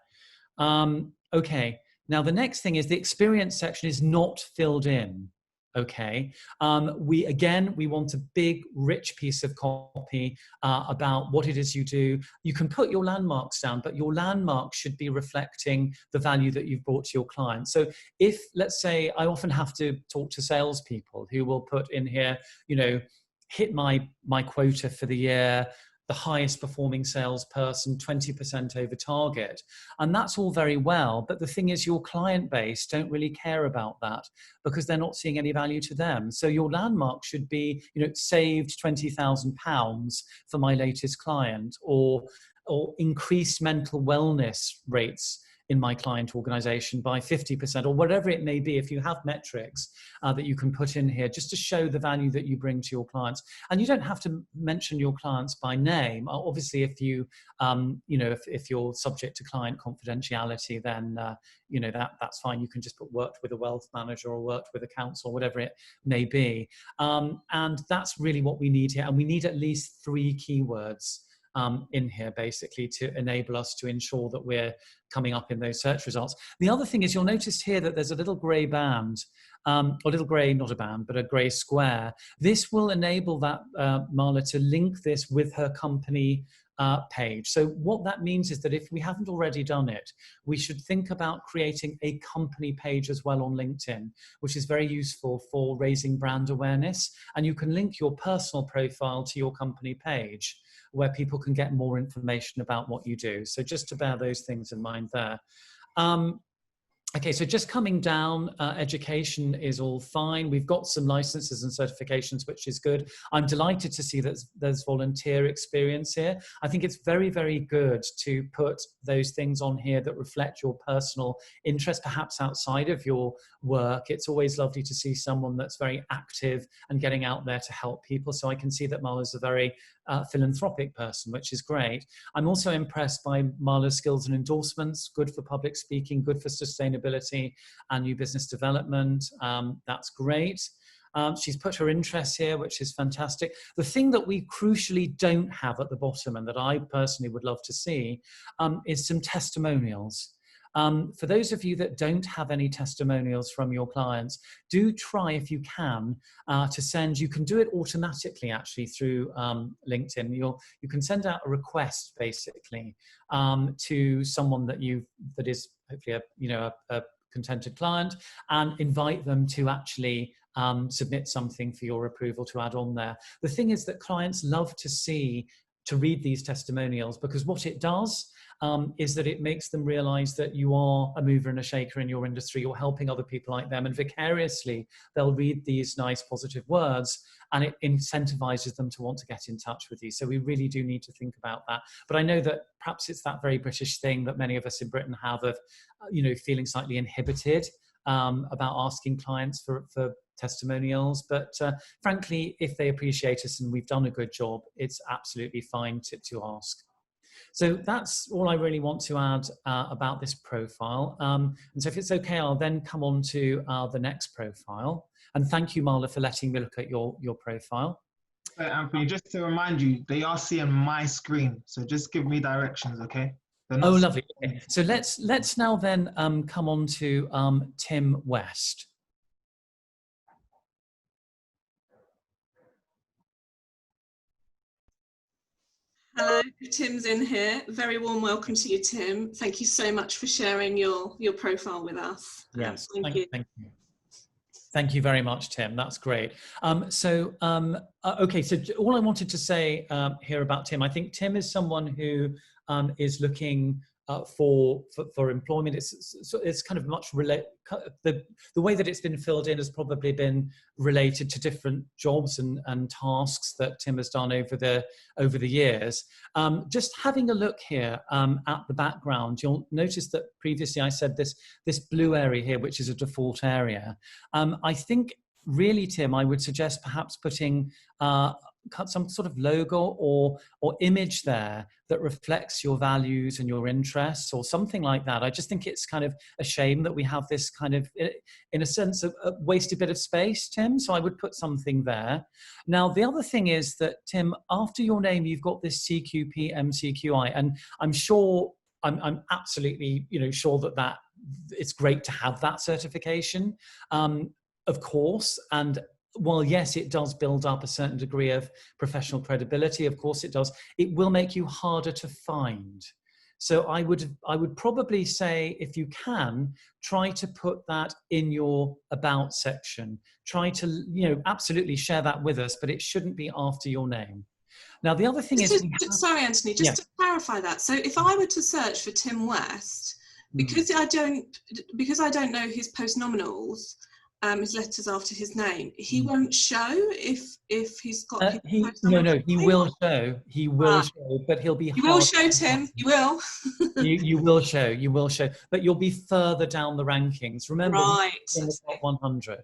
Okay. Now, the next thing is the experience section is not filled in. Okay. We want a big, rich piece of copy about what it is you do. You can put your landmarks down, but your landmarks should be reflecting the value that you've brought to your client. So if, let's say, I often have to talk to salespeople who will put in here, you know, hit my quota for the year, the highest performing salesperson, 20% over target. And that's all very well. But the thing is, your client base don't really care about that because they're not seeing any value to them. So your landmark should be, saved £20,000 for my latest client, or increased mental wellness rates in my client organization by 50%, or whatever it may be. If you have metrics that you can put in here just to show the value that you bring to your clients. And you don't have to mention your clients by name. Obviously, if you, if you're subject to client confidentiality, then, that's fine. You can just put worked with a wealth manager or worked with a counsel, whatever it may be. And that's really what we need here. And we need at least 3 keywords in here, basically, to enable us to ensure that we're coming up in those search results. The other thing is, you'll notice here that there's a little grey band, or little grey, not a band, but a grey square. This will enable that Marla to link this with her company page. So what that means is that if we haven't already done it, we should think about creating a company page as well on LinkedIn, which is very useful for raising brand awareness. And you can link your personal profile to your company page, where people can get more information about what you do. So just to bear those things in mind there. Okay, so just coming down, education is all fine. We've got some licenses and certifications, which is good. I'm delighted to see that there's volunteer experience here. I think it's very, very good to put those things on here that reflect your personal interest, perhaps outside of your work. It's always lovely to see someone that's very active and getting out there to help people. So I can see that Marla's a very philanthropic person, which is great. I'm also impressed by Marla's skills and endorsements, good for public speaking, good for sustainability and new business development. That's great. She's put her interests here, which is fantastic. The thing that we crucially don't have at the bottom, and that I personally would love to see, is some testimonials. For those of you that don't have any testimonials from your clients, do try, if you can, to send. You can do it automatically, actually, through LinkedIn. You can send out a request, basically, to someone that is hopefully a contented client, and invite them to actually submit something for your approval to add on there. The thing is that clients love to read these testimonials, because what it does is that it makes them realize that you are a mover and a shaker in your industry. You're helping other people like them, and vicariously they'll read these nice positive words, and it incentivizes them to want to get in touch with you. So we really do need to think about that. But I know that perhaps it's that very British thing that many of us in Britain have of, feeling slightly inhibited about asking clients for testimonials. But frankly, if they appreciate us and we've done a good job, it's absolutely fine to ask. So that's all I really want to add about this profile. And so if it's okay, I'll then come on to the next profile. And thank you, Marla, for letting me look at your profile. Anthony, just to remind you, they are seeing my screen. So just give me directions, okay? Oh, lovely. Okay. So let's now then come on to Tim West. Hello, Tim's in here. Very warm welcome to you, Tim. Thank you so much for sharing your profile with us. Yes, thank you. Thank you very much, Tim. That's great. Okay, so all I wanted to say here about Tim, I think Tim is someone who is looking for employment. It's kind of much the way that it's been filled in has probably been related to different jobs and tasks that Tim has done over the years. Just having a look here at the background, you'll notice that previously I said this blue area here, which is a default area. I think really, Tim, I would suggest perhaps putting some sort of logo or image there that reflects your values and your interests, or something like that. I just think it's kind of a shame that we have this kind of, in a sense, a wasted bit of space, Tim. So I would put something there. Now, the other thing is that, Tim, after your name, you've got this CQP MCQI, and I'm sure, I'm absolutely, sure that it's great to have that certification, of course. And while yes, it does build up a certain degree of professional credibility, of course it does, it will make you harder to find. So I would probably say, if you can, try to put that in your about section. Try to, absolutely share that with us, but it shouldn't be after your name. Now, the other thing is... Sorry, Anthony, just to clarify that. So if I were to search for Tim West, because I don't know his post-nominals, his letters after his name, he won't show if he's got no, he will show. He will show, but he'll be... You will show, Tim. You will. you will show, but you'll be further down the rankings. Remember, in the top 100.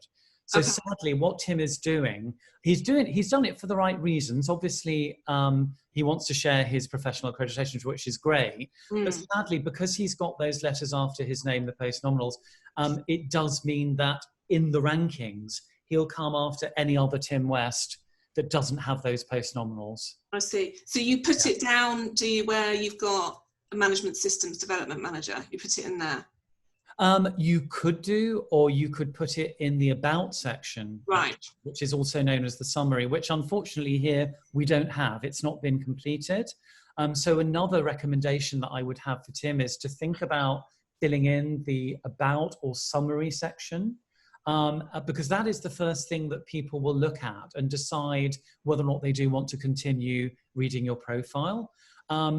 So sadly, what Tim is doing, he's done it for the right reasons. Obviously, he wants to share his professional accreditations, which is great. But sadly, because he's got those letters after his name, the post-nominals, it does mean that in the rankings, he'll come after any other Tim West that doesn't have those post-nominals. I see. So you put it down, do you, where you've got a management systems development manager? You put it in there? You could do, or you could put it in the about section, right, which is also known as the summary, which unfortunately here we don't have. It's not been completed. So another recommendation that I would have for Tim is to think about filling in the about or summary section, because that is the first thing that people will look at and decide whether or not they do want to continue reading your profile.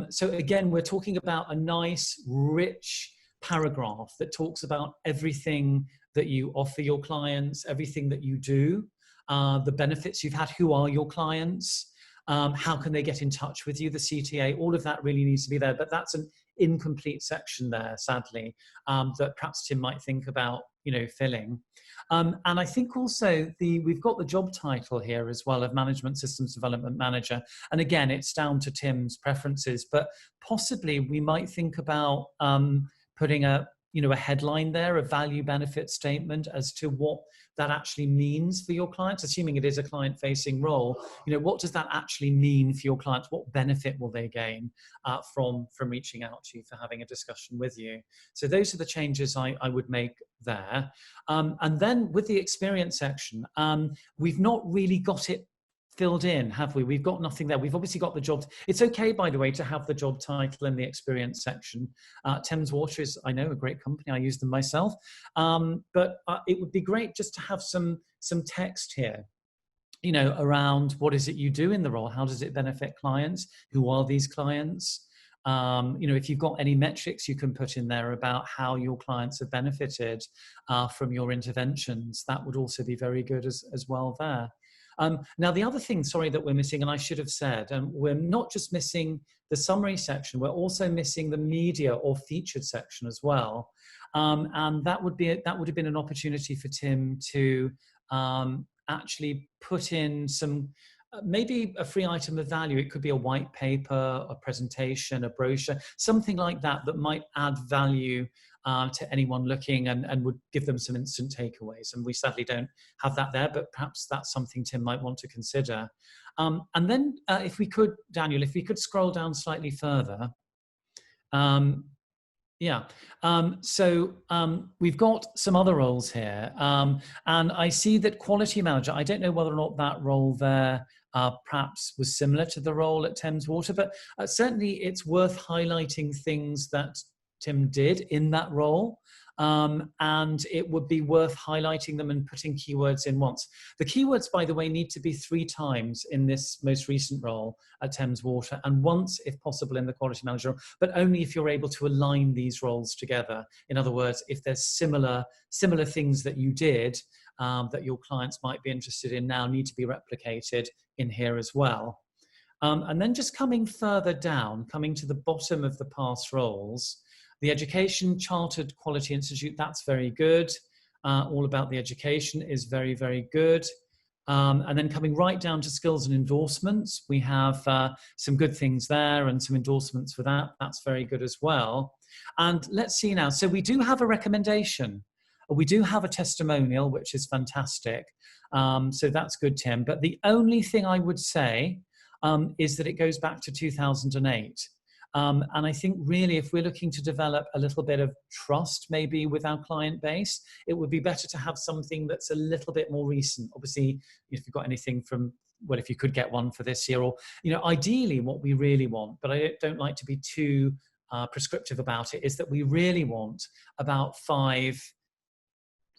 So again, we're talking about a nice, rich paragraph that talks about everything that you offer your clients, everything that you do, the benefits you've had, who are your clients, how can they get in touch with you, the CTA, all of that really needs to be there. But that's an incomplete section there, sadly, that perhaps Tim might think about, filling. And I think also we've got the job title here as well of Management Systems Development Manager. And again, it's down to Tim's preferences, but possibly we might think about putting a headline there, a value benefit statement as to what that actually means for your clients, assuming it is a client-facing role. What does that actually mean for your clients? What benefit will they gain from reaching out to you, for having a discussion with you? So those are the changes I would make there. And then with the experience section, we've not really got it filled in, have we? We've got nothing there. We've obviously got the job. It's okay, by the way, to have the job title in the experience section. Thames Water is, I know, a great company. I use them myself. But it would be great just to have some text here, around what is it you do in the role? How does it benefit clients? Who are these clients? If you've got any metrics you can put in there about how your clients have benefited from your interventions, that would also be very good as well there. Now, the other thing, sorry, that we're missing, and I should have said, we're not just missing the summary section, we're also missing the media or featured section as well. And that would have been an opportunity for Tim to actually put in some, maybe a free item of value. It could be a white paper, a presentation, a brochure, something like that might add value to anyone looking and would give them some instant takeaways. And we sadly don't have that there, but perhaps that's something Tim might want to consider. And then if we could, Daniel, if we could scroll down slightly further. So we've got some other roles here. And I see that quality manager, I don't know whether or not that role there perhaps was similar to the role at Thames Water, but certainly it's worth highlighting things that Tim did in that role, and it would be worth highlighting them and putting keywords in once. The keywords, by the way, need to be 3 times in this most recent role at Thames Water, and once, if possible, in the quality manager, but only if you're able to align these roles together. In other words, if there's similar things that you did that your clients might be interested in now need to be replicated in here as well. And then just coming further down, coming to the bottom of the past roles, the Education Chartered Quality Institute, that's very good. All about the education is very, very good. And then coming right down to skills and endorsements, we have some good things there and some endorsements for that. That's very good as well. And let's see now. So we do have a recommendation. We do have a testimonial, which is fantastic. So that's good, Tim. But the only thing I would say is that it goes back to 2008. And I think really if we're looking to develop a little bit of trust maybe with our client base, it would be better to have something that's a little bit more recent. Obviously, if you've got anything from, well, if you could get one for this year, or, ideally what we really want, but I don't like to be too prescriptive about it, is that we really want about 5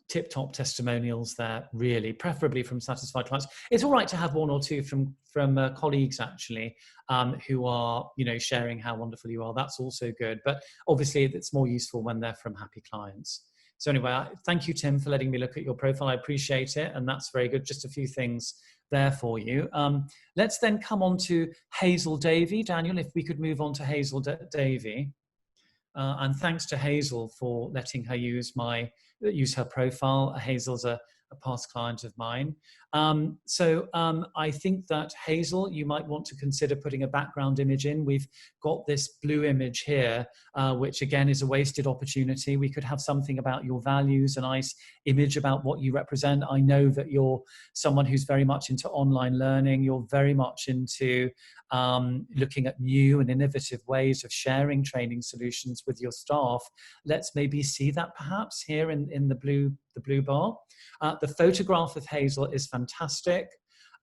tip-top testimonials there, really, preferably from satisfied clients. It's all right to have one or two from colleagues, actually, who are, you know, sharing how wonderful you are. That's also good. But obviously, it's more useful when they're from happy clients. So anyway, thank you, Tim, for letting me look at your profile. I appreciate it, and that's very good. Just a few things there for you. Let's then come on to Hazel Devi. Daniel, if we could move on to Hazel Devi. And thanks to Hazel for letting her use her profile. Hazel's a past client of mine. I think that, Hazel, you might want to consider putting a background image in. We've got this blue image here, which again is a wasted opportunity. We could have something about your values, a nice image about what you represent. I know that you're someone who's very much into online learning. You're very much into looking at new and innovative ways of sharing training solutions with your staff. Let's maybe see that perhaps here in the blue bar. The photograph of Hazel is fantastic.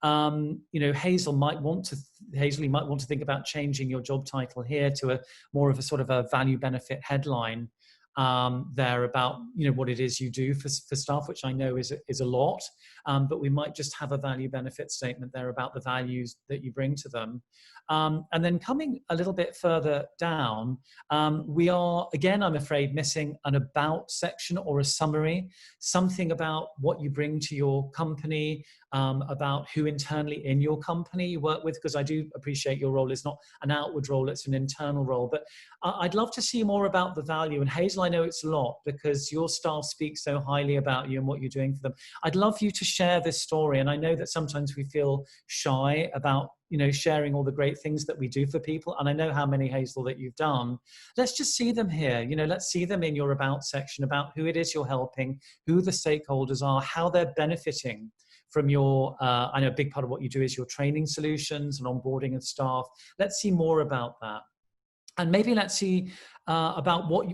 You know, Hazel, you might want to think about changing your job title here to a more of a sort of a value benefit headline there about, you know, what it is you do for staff, which I know is a lot, but we might just have a value benefit statement there about the values that you bring to them. And then coming a little bit further down, we are, again, I'm afraid, missing an about section or a summary, something about what you bring to your company, about who internally in your company you work with, because I do appreciate your role is not an outward role, it's an internal role. But I'd love to see more about the value. And Hazel, I know it's a lot because your staff speak so highly about you and what you're doing for them. I'd love you to share this story. And I know that sometimes we feel shy about, you know, sharing all the great things that we do for people. And I know how many, Hazel, that you've done. Let's just see them here. You know, let's see them in your about section about who it is you're helping, who the stakeholders are, how they're benefiting from your, I know a big part of what you do is your training solutions and onboarding of staff. Let's see more about that. And maybe let's see about what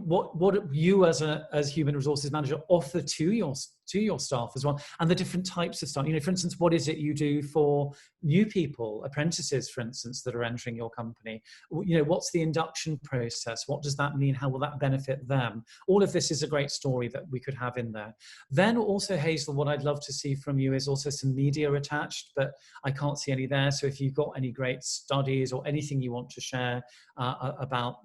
you as human resources manager offer to your staff as well, and the different types of staff. You know, for instance, what is it you do for new people, apprentices, for instance, that are entering your company? You know, what's the induction process? What does that mean? How will that benefit them? All of this is a great story that we could have in there. Then also, Hazel, what I'd love to see from you is also some media attached, but I can't see any there. So if you've got any great studies or anything you want to share about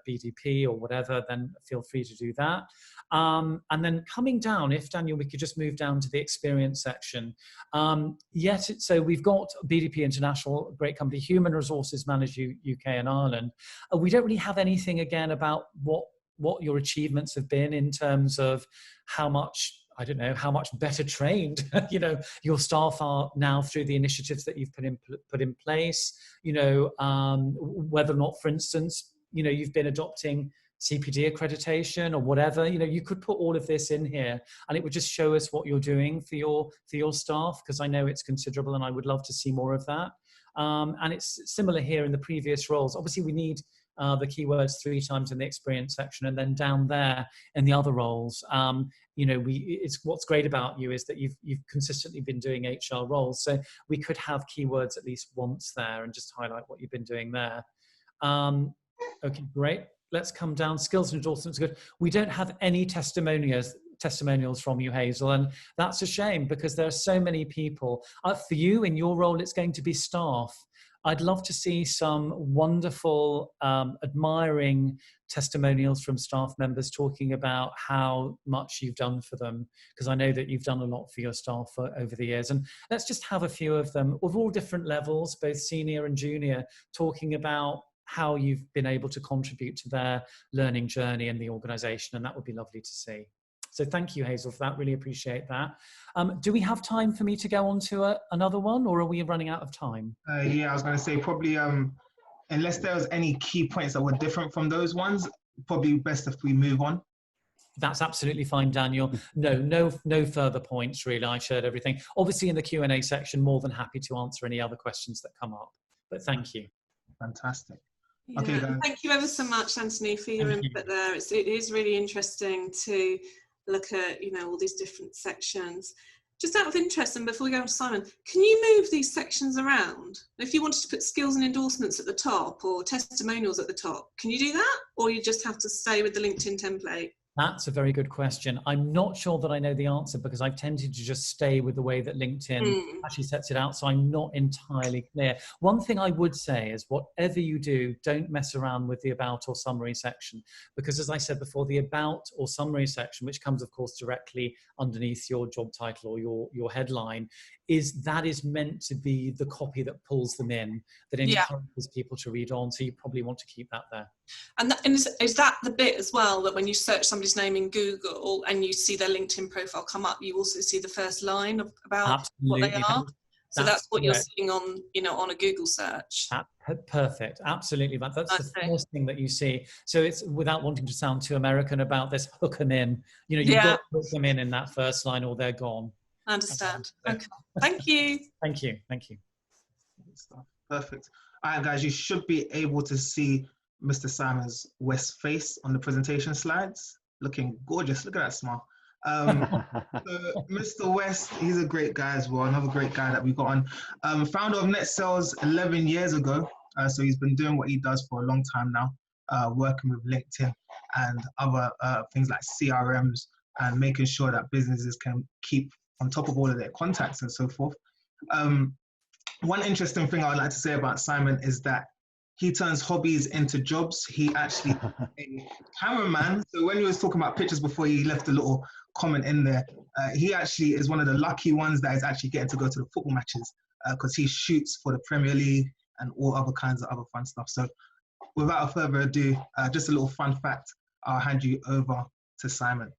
BDP or whatever, then feel free to do that. And then coming down, if Daniel, we could just move down to the experience section. So we've got BDP International, great company, Human Resources Manager UK and Ireland. We don't really have anything again about what your achievements have been in terms of how much, I don't know, how much better trained, you know, your staff are now through the initiatives that you've put in place, you know, whether or not, for instance, you know, you've been adopting CPD accreditation or whatever. You know, you could put all of this in here and it would just show us what you're doing for your staff, because I know it's considerable and I would love to see more of that. And it's similar here in the previous roles. Obviously, we need the keywords 3 times in the experience section, and then down there in the other roles, you know, it's what's great about you is that you've consistently been doing HR roles, so we could have keywords at least once there and just highlight what you've been doing there. Okay, great. Let's come down. Skills and endorsements, good. We don't have any testimonials from you, Hazel, and that's a shame because there are so many people. For you, in your role, it's going to be staff. I'd love to see some wonderful, admiring testimonials from staff members talking about how much you've done for them, because I know that you've done a lot for your staff over the years. And let's just have a few of them of all different levels, both senior and junior, talking about how you've been able to contribute to their learning journey in the organisation, and that would be lovely to see. So thank you, Hazel, for that. Really appreciate that. Do we have time for me to go on to another one, or are we running out of time? Yeah, I was going to say probably, unless there was any key points that were different from those ones, probably best if we move on. That's absolutely fine, Daniel. No further points, really. I shared everything. Obviously, in the Q&A section, more than happy to answer any other questions that come up. But thank you. Fantastic. Yeah, okay, guys. thank you ever so much, Anthony, for your input there. It is really interesting to look at, you know, all these different sections. Just out of interest, and before we go on to Simon, can you move these sections around? If you wanted to put skills and endorsements at the top or testimonials at the top, can you do that? Or you just have to stay with the LinkedIn template? That's a very good question. I'm not sure that I know the answer because I've tended to just stay with the way that LinkedIn actually sets it out. So I'm not entirely clear. One thing I would say is whatever you do, don't mess around with the about or summary section. Because as I said before, the about or summary section, which comes of course directly underneath your job title or your headline, is meant to be the copy that pulls them in, that encourages people to read on. So you probably want to keep that there. And is that the bit as well, that when you search somebody's name in Google and you see their LinkedIn profile come up, you also see the first line about what they are? So that's what you're seeing on, on a Google search. Perfect. Absolutely. That's the first thing that you see. So it's, without wanting to sound too American about this, hook them in. You've got to hook them in that first line or they're gone. I understand. Okay. Thank you. Thank you. Thank you. Perfect. All right, guys, you should be able to see Mr. Simons West's face on the presentation slides. Looking gorgeous. Look at that smile. So Mr. West, he's a great guy as well. Another great guy that we got on. Founder of Nett Sales 11 years ago. So he's been doing what he does for a long time now, working with LinkedIn and other things like CRMs and making sure that businesses can keep on top of all of their contacts and so forth. One interesting thing I would like to say about Simon is that he turns hobbies into jobs. He actually a cameraman. So when he was talking about pictures before, he left a little comment in there. He actually is one of the lucky ones that is actually getting to go to the football matches because he shoots for the Premier League and all other kinds of other fun stuff. So without further ado, just a little fun fact, I'll hand you over to Simon.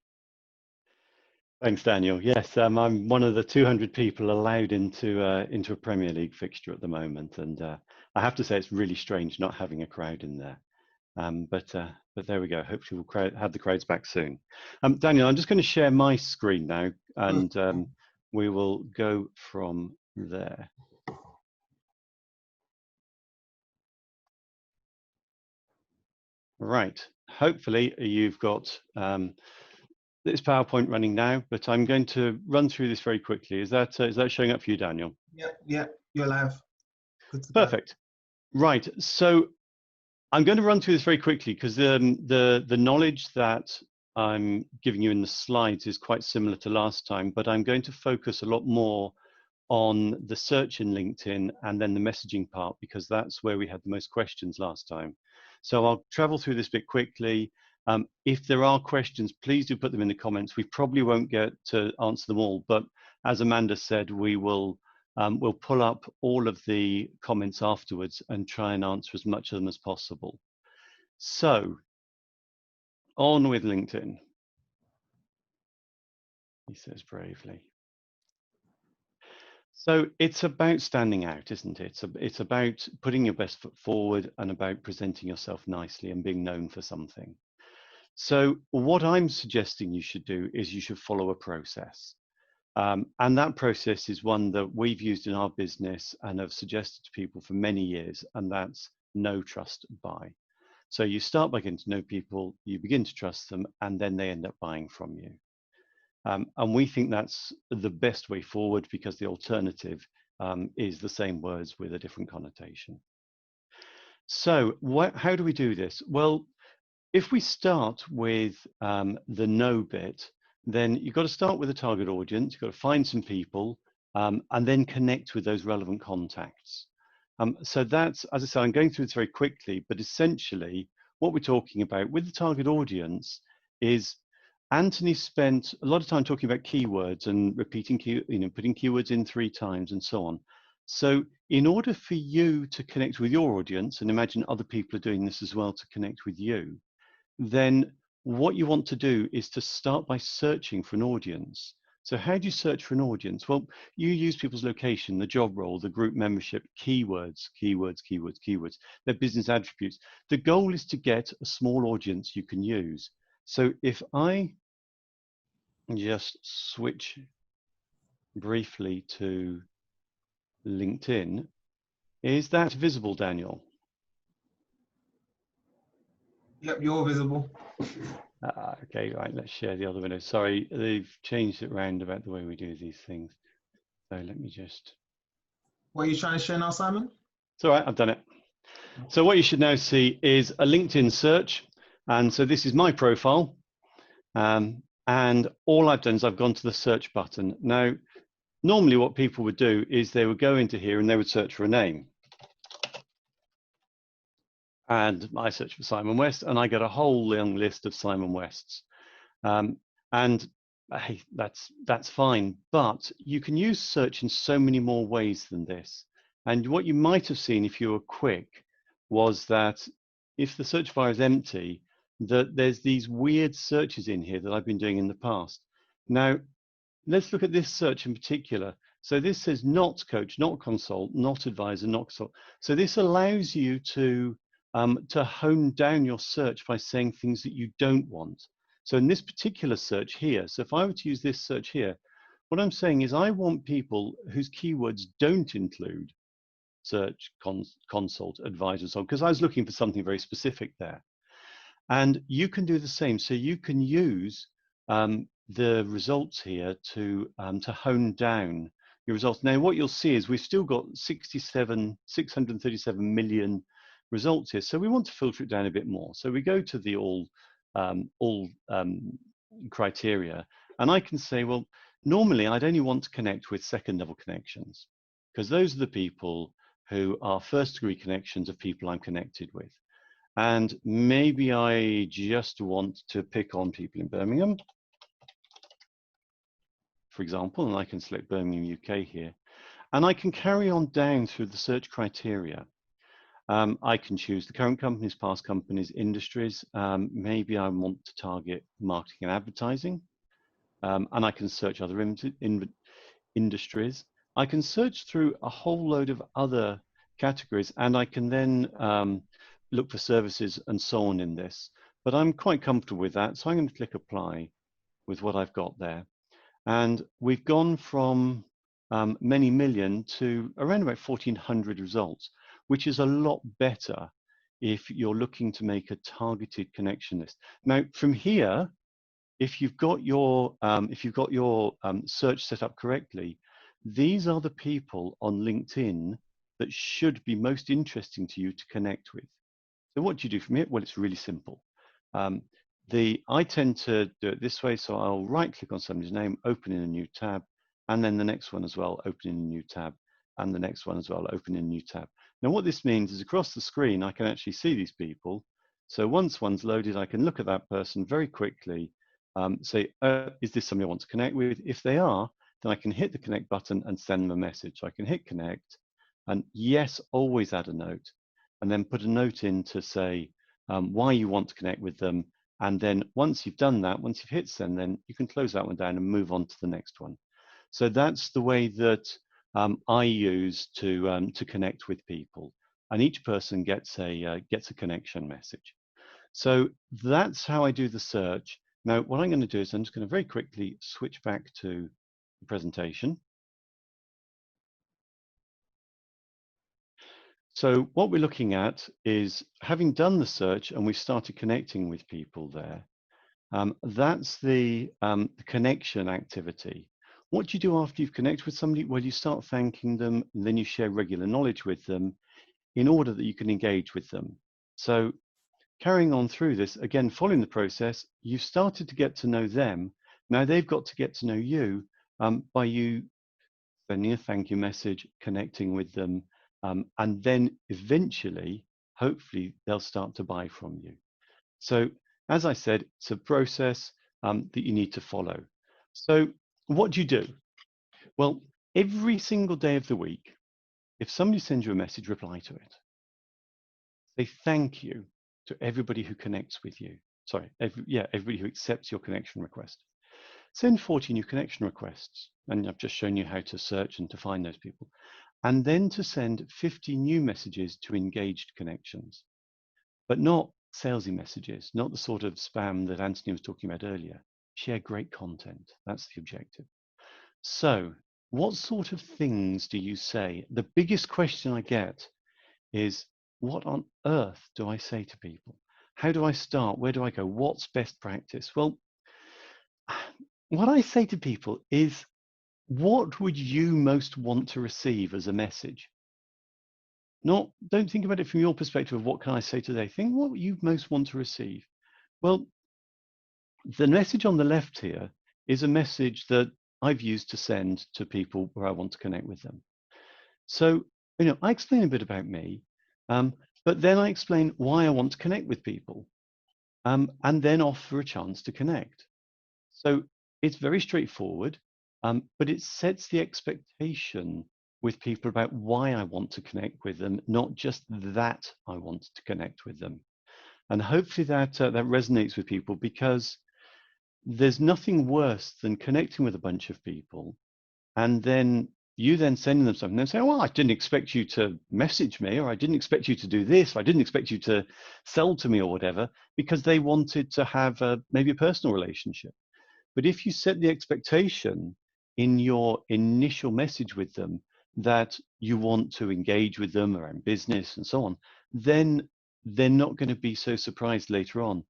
Thanks, Daniel. Yes, I'm one of the 200 people allowed into a Premier League fixture at the moment, and I have to say it's really strange not having a crowd in there. But there we go. Hopefully we'll have the crowds back soon. Daniel, I'm just going to share my screen now, and we will go from there. Right. Hopefully you've got this PowerPoint running now, but I'm going to run through this very quickly. Is that showing up for you, Daniel? Yep, you're live. Perfect. Right. So I'm going to run through this very quickly because the knowledge that I'm giving you in the slides is quite similar to last time, but I'm going to focus a lot more on the search in LinkedIn and then the messaging part, because that's where we had the most questions last time. So I'll travel through this bit quickly. If there are questions, please do put them in the comments. We probably won't get to answer them all, but as Amanda said, we'll pull up all of the comments afterwards and try and answer as much of them as possible. So on with LinkedIn, he says bravely. So it's about standing out, isn't it? It's about putting your best foot forward and about presenting yourself nicely and being known for something. So what I'm suggesting you should do is you should follow a process. And that process is one that we've used in our business and have suggested to people for many years, and that's know, trust, buy. So you start by getting to know people, you begin to trust them, and then they end up buying from you. And we think that's the best way forward, because the alternative is the same words with a different connotation. So how do we do this? Well, if we start with the know bit, then you've got to start with a target audience. You've got to find some people and then connect with those relevant contacts. So that's, as I say, I'm going through this very quickly, but essentially what we're talking about with the target audience is Anthony spent a lot of time talking about keywords and repeating, putting keywords in 3 times and so on. So in order for you to connect with your audience, and imagine other people are doing this as well to connect with you, then what you want to do is to start by searching for an audience. So how do you search for an audience? Well, you use people's location, the job role, the group membership, keywords, keywords, keywords, keywords, their business attributes. The goal is to get a small audience you can use. So if I just switch briefly to LinkedIn, is that visible, Daniel? Yep, you're visible. Okay, right, let's share the other window. Sorry, they've changed it around about the way we do these things. So let me just... What are you trying to share now, Simon? It's all right, I've done it. So what you should now see is a LinkedIn search. And so this is my profile. And all I've done is I've gone to the search button. Now, normally what people would do is they would go into here and they would search for a name. And I search for Simon West, and I get a whole long list of Simon Wests. And hey, that's fine, but you can use search in so many more ways than this. And what you might have seen if you were quick was that if the search bar is empty, that there's these weird searches in here that I've been doing in the past. Now, let's look at this search in particular. So this says not coach, not consult, not advisor, not consult. So this allows you to hone down your search by saying things that you don't want. So in this particular search here, so if I were to use this search here, what I'm saying is I want people whose keywords don't include search, consult, advisor, so because I was looking for something very specific there. And you can do the same. So you can use the results here to hone down your results. Now, what you'll see is we've still got 637 million results here. So we want to filter it down a bit more. So we go to the all criteria, and I can say, well, normally I'd only want to connect with second level connections, because those are the people who are first degree connections of people I'm connected with. And maybe I just want to pick on people in Birmingham, for example, and I can select Birmingham, UK here. And I can carry on down through the search criteria. I can choose the current companies, past companies, industries. Maybe I want to target marketing and advertising. And I can search other industries. I can search through a whole load of other categories, and I can then look for services and so on in this. But I'm quite comfortable with that, so I'm going to click apply with what I've got there. And we've gone from many million to around about 1,400 results, which is a lot better if you're looking to make a targeted connection list. Now, from here, if you've got your search set up correctly, these are the people on LinkedIn that should be most interesting to you to connect with. So what do you do from here? Well, it's really simple. I tend to do it this way, so I'll right-click on somebody's name, open in a new tab, and then the next one as well, open in a new tab, and the next one as well, open in a new tab. Now, what this means is across the screen, I can actually see these people. So once one's loaded, I can look at that person very quickly, say, is this somebody I want to connect with? If they are, then I can hit the connect button and send them a message. So I can hit connect, and yes, always add a note, and then put a note in to say why you want to connect with them. And then once you've done that, once you've hit send, then you can close that one down and move on to the next one. So that's the way that I use to connect with people, and each person gets a connection message. So that's how I do the search. Now, what I'm going to do is I'm just going to very quickly switch back to the presentation. So what we're looking at is, having done the search and we've started connecting with people there, that's the connection activity. What do you do after you've connected with somebody? Well, you start thanking them, and then you share regular knowledge with them in order that you can engage with them. So carrying on through this, again, following the process, you've started to get to know them. Now they've got to get to know you by you sending a thank you message, connecting with them, and then eventually, hopefully, they'll start to buy from you. So as I said, it's a process that you need to follow. So what do you do? Well, every single day of the week, if somebody sends you a message, reply to it. Say thank you to everybody who connects with you. Sorry, everybody who accepts your connection request. Send 40 new connection requests, and I've just shown you how to search and to find those people. And then to send 50 new messages to engaged connections, but not salesy messages, not the sort of spam that Anthony was talking about earlier. Share great content. That's the objective. So what sort of things do you say? The biggest question I get is, what on earth do I say to people? How do I start? Where do I go? What's best practice? Well, what I say to people is, what would you most want to receive as a message? Don't think about it from your perspective of what can I say today. Think what you most want to receive. Well, The message on the left here is a message that I've used to send to people where I want to connect with them. So, I explain a bit about me, but then I explain why I want to connect with people, and then offer a chance to connect. So it's very straightforward, but it sets the expectation with people about why I want to connect with them, not just that I want to connect with them. And hopefully that resonates with people, because there's nothing worse than connecting with a bunch of people and then you then sending them something and say, well, I didn't expect you to message me, or I didn't expect you to do this, or I didn't expect you to sell to me or whatever, because they wanted to have maybe a personal relationship. But if you set the expectation in your initial message with them that you want to engage with them around business and so on, then they're not going to be so surprised later on.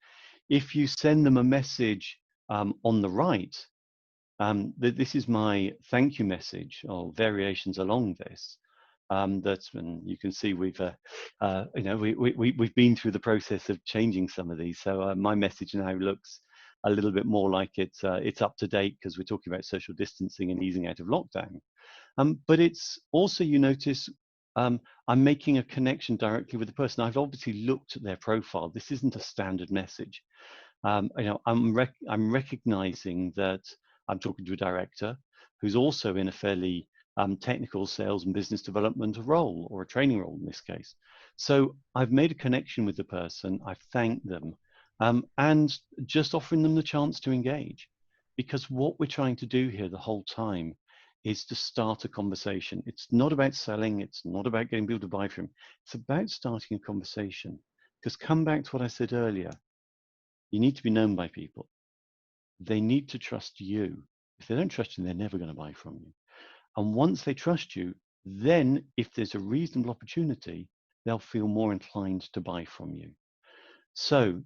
If you send them a message on the right, this is my thank you message, or variations along this. That's when you can see we've been through the process of changing some of these. So my message now looks a little bit more like it's up to date, because we're talking about social distancing and easing out of lockdown. But it's also, you notice, I'm making a connection directly with the person. I've obviously looked at their profile. This isn't a standard message. I'm recognizing that I'm talking to a director who's also in a fairly technical sales and business development role, or a training role in this case. So I've made a connection with the person, I've thanked them, and just offering them the chance to engage. Because what we're trying to do here the whole time is to start a conversation. It's not about selling, it's not about getting people to buy from. It's about starting a conversation. Because come back to what I said earlier, you need to be known by people. They need to trust you. If they don't trust you, they're never going to buy from you. And once they trust you, then if there's a reasonable opportunity, they'll feel more inclined to buy from you. So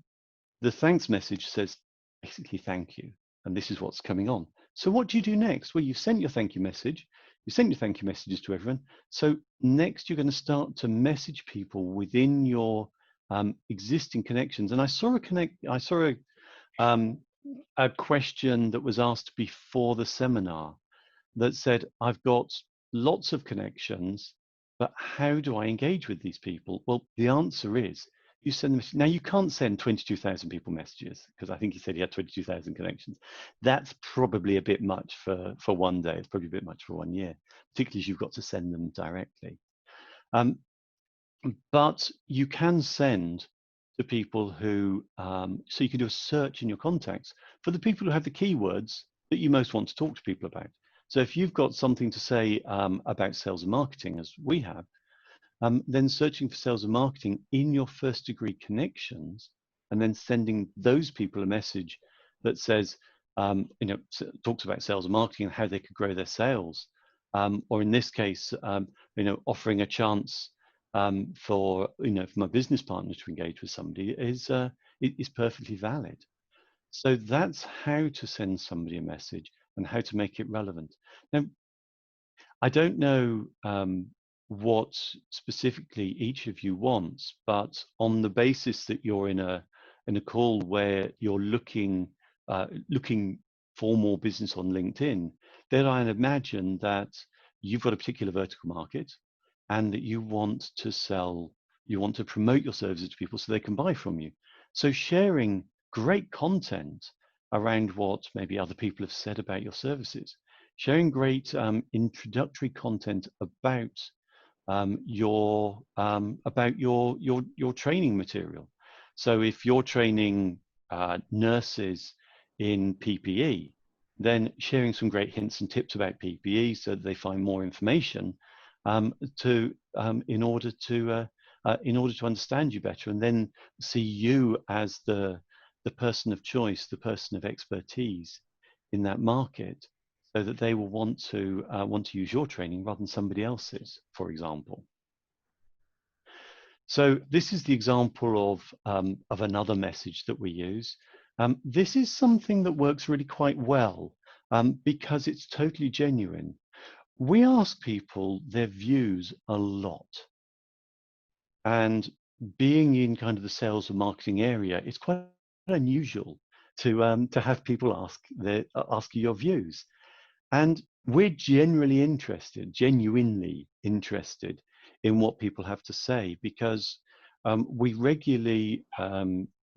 the thanks message says basically thank you, and this is what's coming on. So what do you do next? Well, you've sent your thank you message. You sent your thank you messages to everyone. So next you're going to start to message people within your existing connections. And I saw a question that was asked before the seminar that said, I've got lots of connections, but how do I engage with these people? Well, the answer is you send them. Now, you can't send 22,000 people messages, because I think he said he had 22,000 connections. That's probably a bit much for one day. It's probably a bit much for 1 year, particularly as you've got to send them directly. But you can send to people who, so you can do a search in your contacts for the people who have the keywords that you most want to talk to people about. So if you've got something to say about sales and marketing, as we have, then searching for sales and marketing in your first degree connections, and then sending those people a message that says, talks about sales and marketing and how they could grow their sales. Or in this case, offering a chance for my business partner to engage with somebody is perfectly valid. So that's how to send somebody a message and how to make it relevant. Now, I don't know what specifically each of you wants, but on the basis that you're in a call where you're looking for more business on LinkedIn, then I imagine that you've got a particular vertical market, and that you want to promote your services to people so they can buy from you. So sharing great content around what maybe other people have said about your services, sharing great introductory content about your training material. So if you're training nurses in PPE, then sharing some great hints and tips about PPE so that they find more information in order to understand you better, and then see you as the person of choice, the person of expertise in that market, so that they will want to use your training rather than somebody else's, for example. So this is the example of another message that we use. This is something that works really quite well because it's totally genuine. We ask people their views a lot. And being in kind of the sales and marketing area, it's quite unusual to have people ask you your views. And we're genuinely interested in what people have to say, because we regularly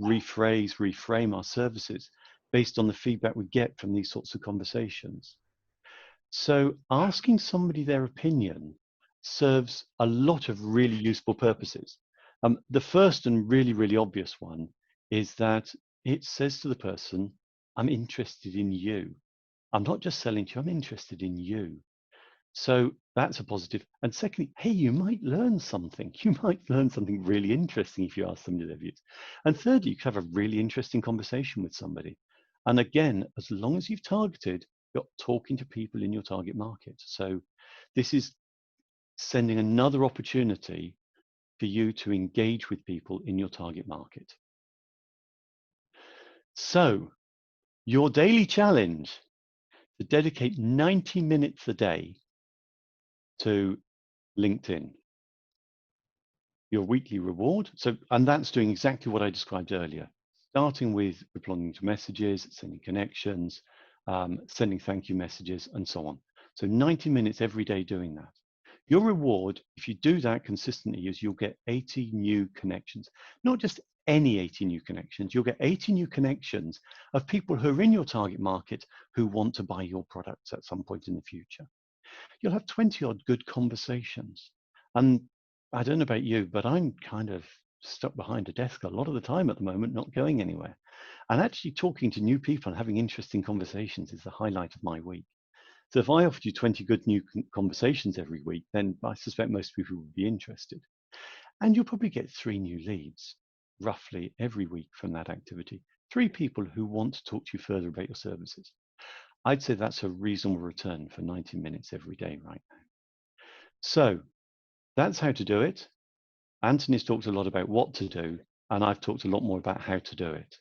reframe our services based on the feedback we get from these sorts of conversations. So asking somebody their opinion serves a lot of really useful purposes. The first and really, really obvious one is that it says to the person, I'm interested in you. I'm not just selling to you, I'm interested in you. So that's a positive. And secondly, hey, you might learn something. You might learn something really interesting if you ask somebody their views. And thirdly, you could have a really interesting conversation with somebody. And again, as long as you've targeted, you're talking to people in your target market. So this is sending another opportunity for you to engage with people in your target market. So your daily challenge, to dedicate 90 minutes a day to LinkedIn. Your weekly reward, and that's doing exactly what I described earlier, starting with replying to messages, sending connections, sending thank you messages, and so on. So 90 minutes every day doing that. Your reward, if you do that consistently, is you'll get 80 new connections. Not just any 80 new connections, you'll get 80 new connections of people who are in your target market who want to buy your products at some point in the future. You'll have 20 odd good conversations. And I don't know about you, but I'm kind of stuck behind a desk a lot of the time at the moment, not going anywhere. And actually talking to new people and having interesting conversations is the highlight of my week. So if I offered you 20 good new conversations every week, then I suspect most people would be interested. And you'll probably get 3 new leads, roughly every week from that activity. 3 people who want to talk to you further about your services. I'd say that's a reasonable return for 90 minutes every day right now. So that's how to do it. Anthony's talked a lot about what to do, and I've talked a lot more about how to do it.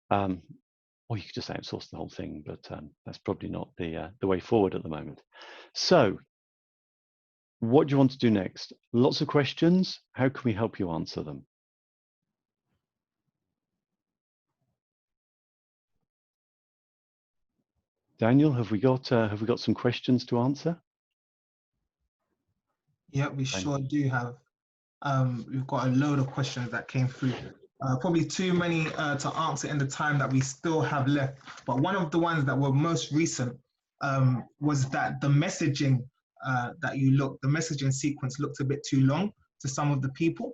Or you could just outsource the whole thing, but that's probably not the way forward at the moment. So what do you want to do next? Lots of questions. How can we help you answer them? Daniel, have we got some questions to answer? Yeah, we sure do have. We've got a load of questions that came through. Probably too many to answer in the time that we still have left. But one of the ones that were most recent was that the messaging the messaging sequence looked a bit too long to some of the people,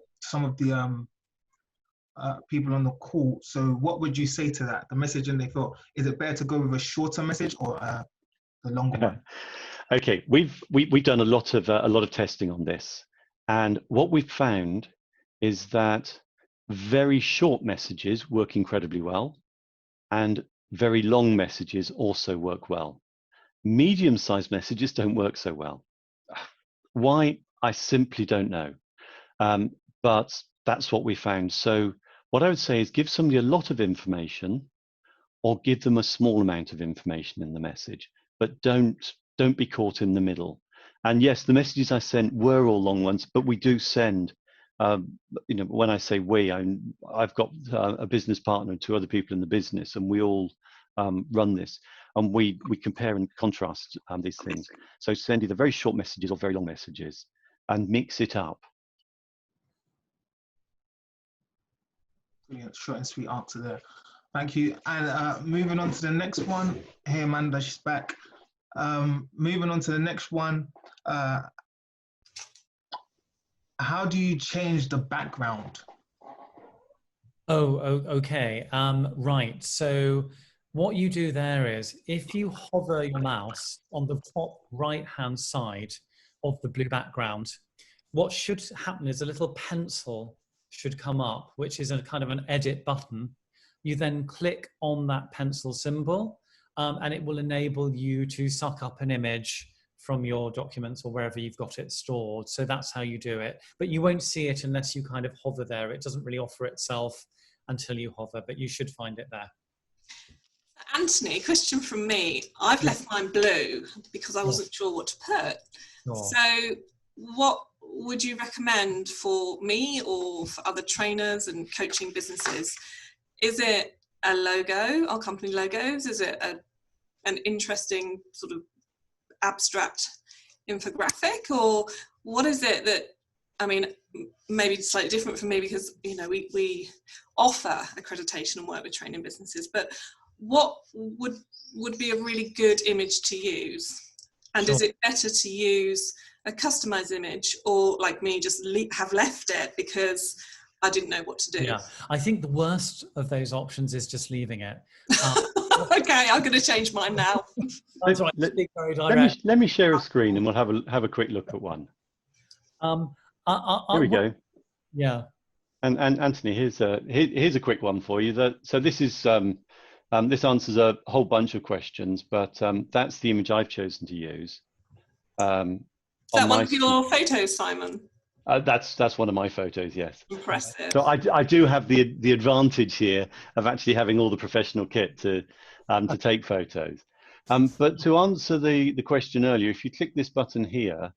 people on the call. So what would you say to that? The messaging, they thought, is it better to go with a shorter message or the longer one? Okay, we've done a lot of testing on this, and what we've found is that very short messages work incredibly well, and very long messages also work well. Medium-sized messages don't work so well. Why? I simply don't know, but that's what we found. So what I would say is give somebody a lot of information, or give them a small amount of information in the message, but don't be caught in the middle. And yes, the messages I sent were all long ones, but we do send, when I say we, I've got a business partner and 2 other people in the business, and we all run this, and we compare and contrast these things. So send either very short messages or very long messages, and mix it up. Brilliant, short and sweet answer there. Thank you. And moving on to the next one. Hey, Amanda, she's back. Moving on to the next one. How do you change the background? Oh, okay. Right. So what you do there is, if you hover your mouse on the top right-hand side of the blue background, what should happen is a little pencil should come up, which is a kind of an edit button. You then click on that pencil symbol, and it will enable you to suck up an image from your documents or wherever you've got it stored. So that's how you do it. But you won't see it unless you kind of hover there. It doesn't really offer itself until you hover, but you should find it there. Anthony, question from me. I've left mine blue because I wasn't sure what to put. So what would you recommend for me or for other trainers and coaching businesses? Is it a logo, our company logos? Is it an interesting sort of abstract infographic, or what is it that, I mean, maybe it's slightly different for me because, you know, we offer accreditation and work with training businesses, but what would be a really good image to use? And Sure. Is it better to use a customized image, or like me, just have left it because I didn't know what to do? Yeah, I think the worst of those options is just leaving it. Okay, I'm going to change mine now. That's right. Very direct. Let me share a screen and we'll have a quick look at one. Here we go. Yeah. And Anthony, here's a quick one for you. So this is this answers a whole bunch of questions, but that's the image I've chosen to use. Is that one of your photos, Simon? That's one of my photos, yes. Impressive. So I do have the advantage here of actually having all the professional kit to take photos. But to answer the question earlier, if you click this button here,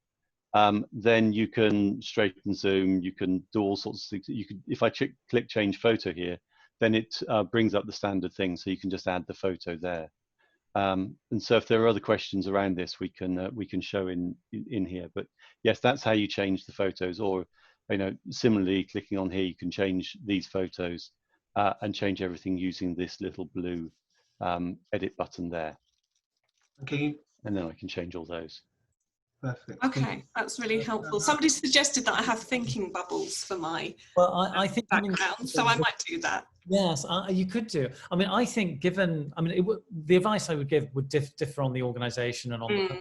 then you can straighten zoom, you can do all sorts of things. You could, if I click change photo here, then it brings up the standard thing, so you can just add the photo there. And so if there are other questions around this, we can show in here. But yes, that's how you change the photos. Or, you know, similarly, clicking on here, you can change these photos and change everything using this little blue edit button there. Okay. And then I can change all those. Perfect. Okay, that's really helpful. Somebody suggested that I have thinking bubbles for my I think background, so I might do that. Yes, you could do. I mean, I think the advice I would give would differ on the organisation and on the.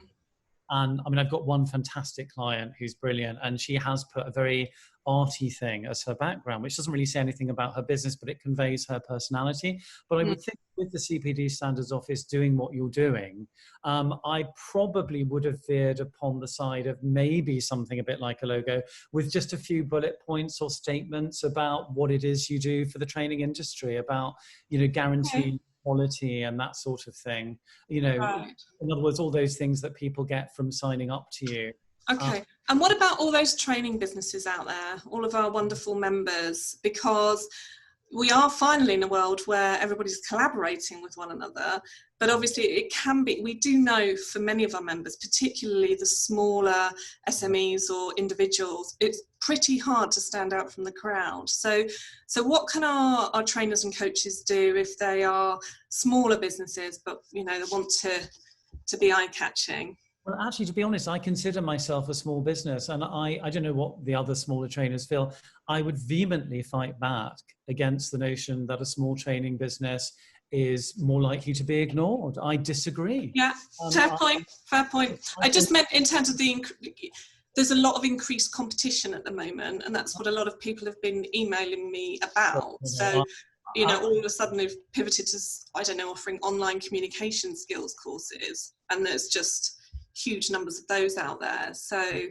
And I mean, I've got one fantastic client who's brilliant, and she has put a very arty thing as her background, which doesn't really say anything about her business, but it conveys her personality. But I would think with the CPD Standards Office doing what you're doing, I probably would have veered upon the side of maybe something a bit like a logo with just a few bullet points or statements about what it is you do for the training industry, about, you know, guaranteed quality and that sort of thing, you know. In other words, all those things that people get from signing up to you. Okay, and what about all those training businesses out there, all of our wonderful members? Because we are finally in a world where everybody's collaborating with one another, but obviously it can be, we do know for many of our members, particularly the smaller SMEs or individuals, it's pretty hard to stand out from the crowd. So what can our trainers and coaches do if they are smaller businesses, but, you know, they want to be eye-catching? Well, actually, to be honest, I consider myself a small business, and I don't know what the other smaller trainers feel. I would vehemently fight back against the notion that a small training business is more likely to be ignored. I disagree. Yeah, fair point. I just meant in terms of there's a lot of increased competition at the moment, and that's what a lot of people have been emailing me about. So, you know, all of a sudden they've pivoted to, I don't know, offering online communication skills courses, and there's just huge numbers of those out there. So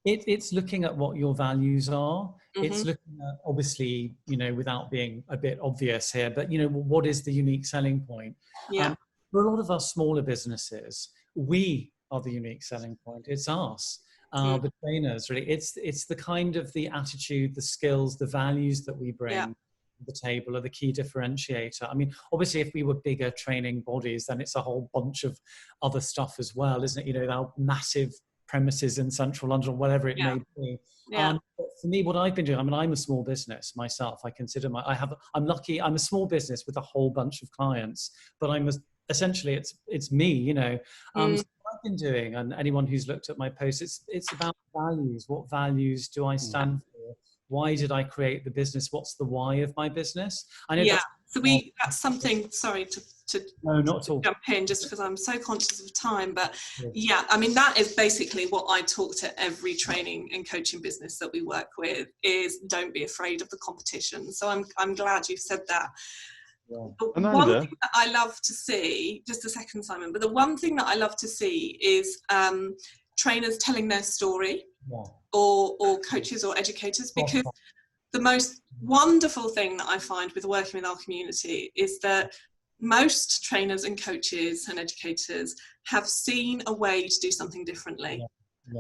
it's looking at what your values are. It's looking at, obviously, you know, without being a bit obvious here, but, you know, what is the unique selling point? For a lot of our smaller businesses, we are the unique selling point. It's us, the trainers, really. It's the kind of the attitude, the skills, the values that we bring to the table are the key differentiator. I mean, obviously, if we were bigger training bodies, then it's a whole bunch of other stuff as well, isn't it? You know, our massive premises in central London or whatever it may be. But for me, what I've been doing, I mean, I'm a small business myself. I consider I'm lucky. I'm a small business with a whole bunch of clients, but essentially it's me, you know. So what I've been doing, and anyone who's looked at my posts, it's about values. What values do I stand for? Why did I create the business? What's the why of my business? I know that's something, sorry to no, not at all. Jump in just because I'm so conscious of time, but I mean, that is basically what I talk to every training and coaching business that we work with, is don't be afraid of the competition. So I'm glad you said that. But one thing that I love to see, just a second, Simon, but the one thing that I love to see is trainers telling their story, or coaches or educators, because the most wonderful thing that I find with working with our community is that most trainers and coaches and educators have seen a way to do something differently,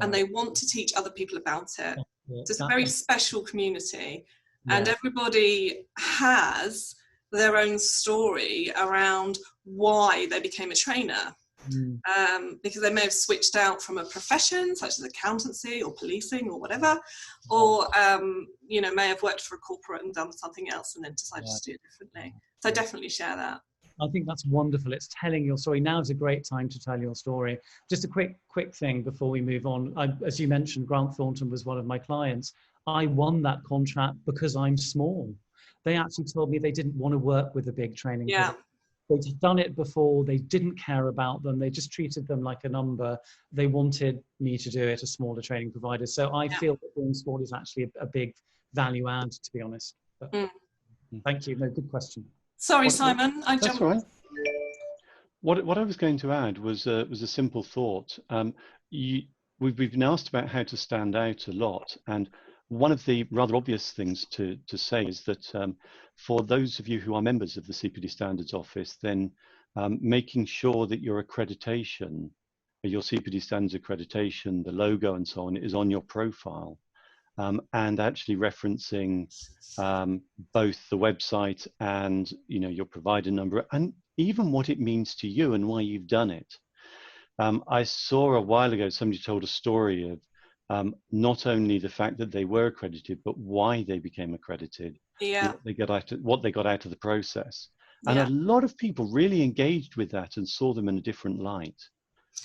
and they want to teach other people about it. It's a very special community, and everybody has their own story around why they became a trainer. Because they may have switched out from a profession such as accountancy or policing or whatever, or you know, may have worked for a corporate and done something else and then decided to do it differently. So definitely share that. I think that's wonderful. It's telling your story. Now is a great time to tell your story. Just a quick thing before we move on. As you mentioned, Grant Thornton was one of my clients. I won that contract because I'm small. They actually told me they didn't want to work with a big training provider. They'd done it before. They didn't care about them. They just treated them like a number. They wanted me to do it, a smaller training provider. So I feel that being small is actually a big value add, to be honest. But thank you. No, good question. Sorry, Simon. I jumped. That's all right. What I was going to add was a simple thought. We've been asked about how to stand out a lot, and one of the rather obvious things to say is that for those of you who are members of the CPD Standards Office, then making sure that your accreditation, your CPD Standards accreditation, the logo and so on, is on your profile, and actually referencing both the website and, you know, your provider number, and even what it means to you and why you've done it. I saw a while ago somebody told a story of not only the fact that they were accredited, but why they became accredited, what they got out of the process. And a lot of people really engaged with that and saw them in a different light.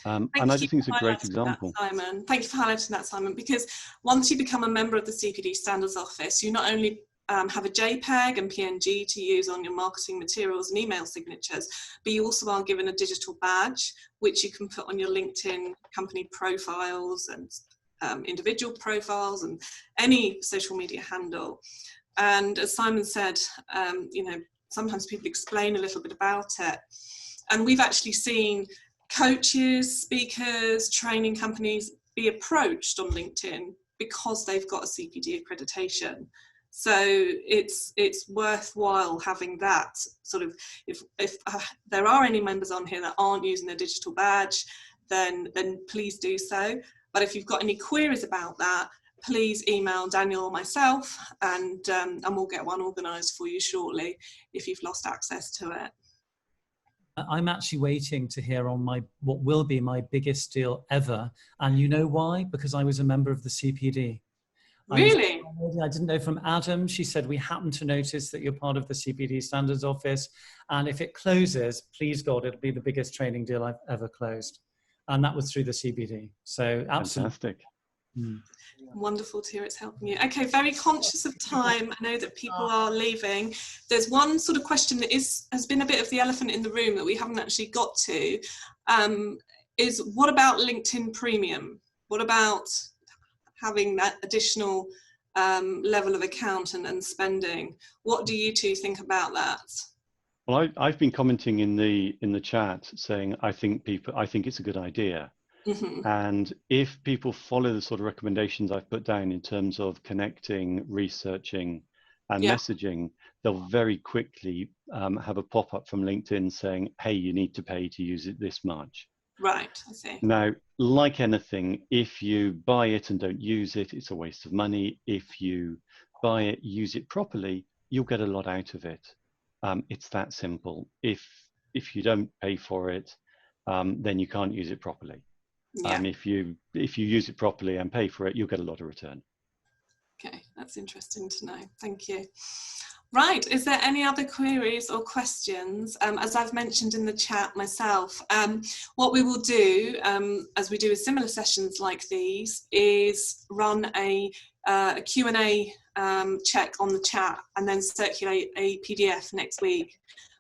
And I just think it's a great example. Simon, thank you for highlighting that, Simon, because once you become a member of the CPD Standards Office, you not only have a JPEG and PNG to use on your marketing materials and email signatures, but you also are given a digital badge, which you can put on your LinkedIn company profiles and individual profiles and any social media handle. And as Simon said, you know, sometimes people explain a little bit about it. And we've actually seen coaches, speakers, training companies be approached on LinkedIn because they've got a CPD accreditation. So it's worthwhile having that sort of, if there are any members on here that aren't using their digital badge, then please do so. But if you've got any queries about that, please email Daniel or myself, and we'll get one organised for you shortly if you've lost access to it. I'm actually waiting to hear on what will be my biggest deal ever. And you know why? Because I was a member of the CPD. Really? I didn't know from Adam. She said, we happen to notice that you're part of the CPD Standards Office. And if it closes, please God, it'll be the biggest training deal I've ever closed. And that was through the CPD. So absolutely. Fantastic. Wonderful to hear it's helping you. Okay, very conscious of time. I know that people are leaving. There's one sort of question that has been a bit of the elephant in the room that we haven't actually got to, is what about LinkedIn Premium? What about having that additional level of account and spending? What do you two think about that? Well, I've been commenting in the chat saying I think it's a good idea. And if people follow the sort of recommendations I've put down in terms of connecting, researching, and messaging, they'll very quickly have a pop-up from LinkedIn saying, hey, you need to pay to use it this much. Right, I see. Now, like anything, if you buy it and don't use it, it's a waste of money. If you buy it, use it properly, you'll get a lot out of it. It's that simple. If you don't pay for it, then you can't use it properly. If you use it properly and pay for it, you'll get a lot of return. Okay, that's interesting to know. Thank you. Right, is there any other queries or questions? As I've mentioned in the chat myself, what we will do, as we do with similar sessions like these, is run a Q&A check on the chat and then circulate a PDF next week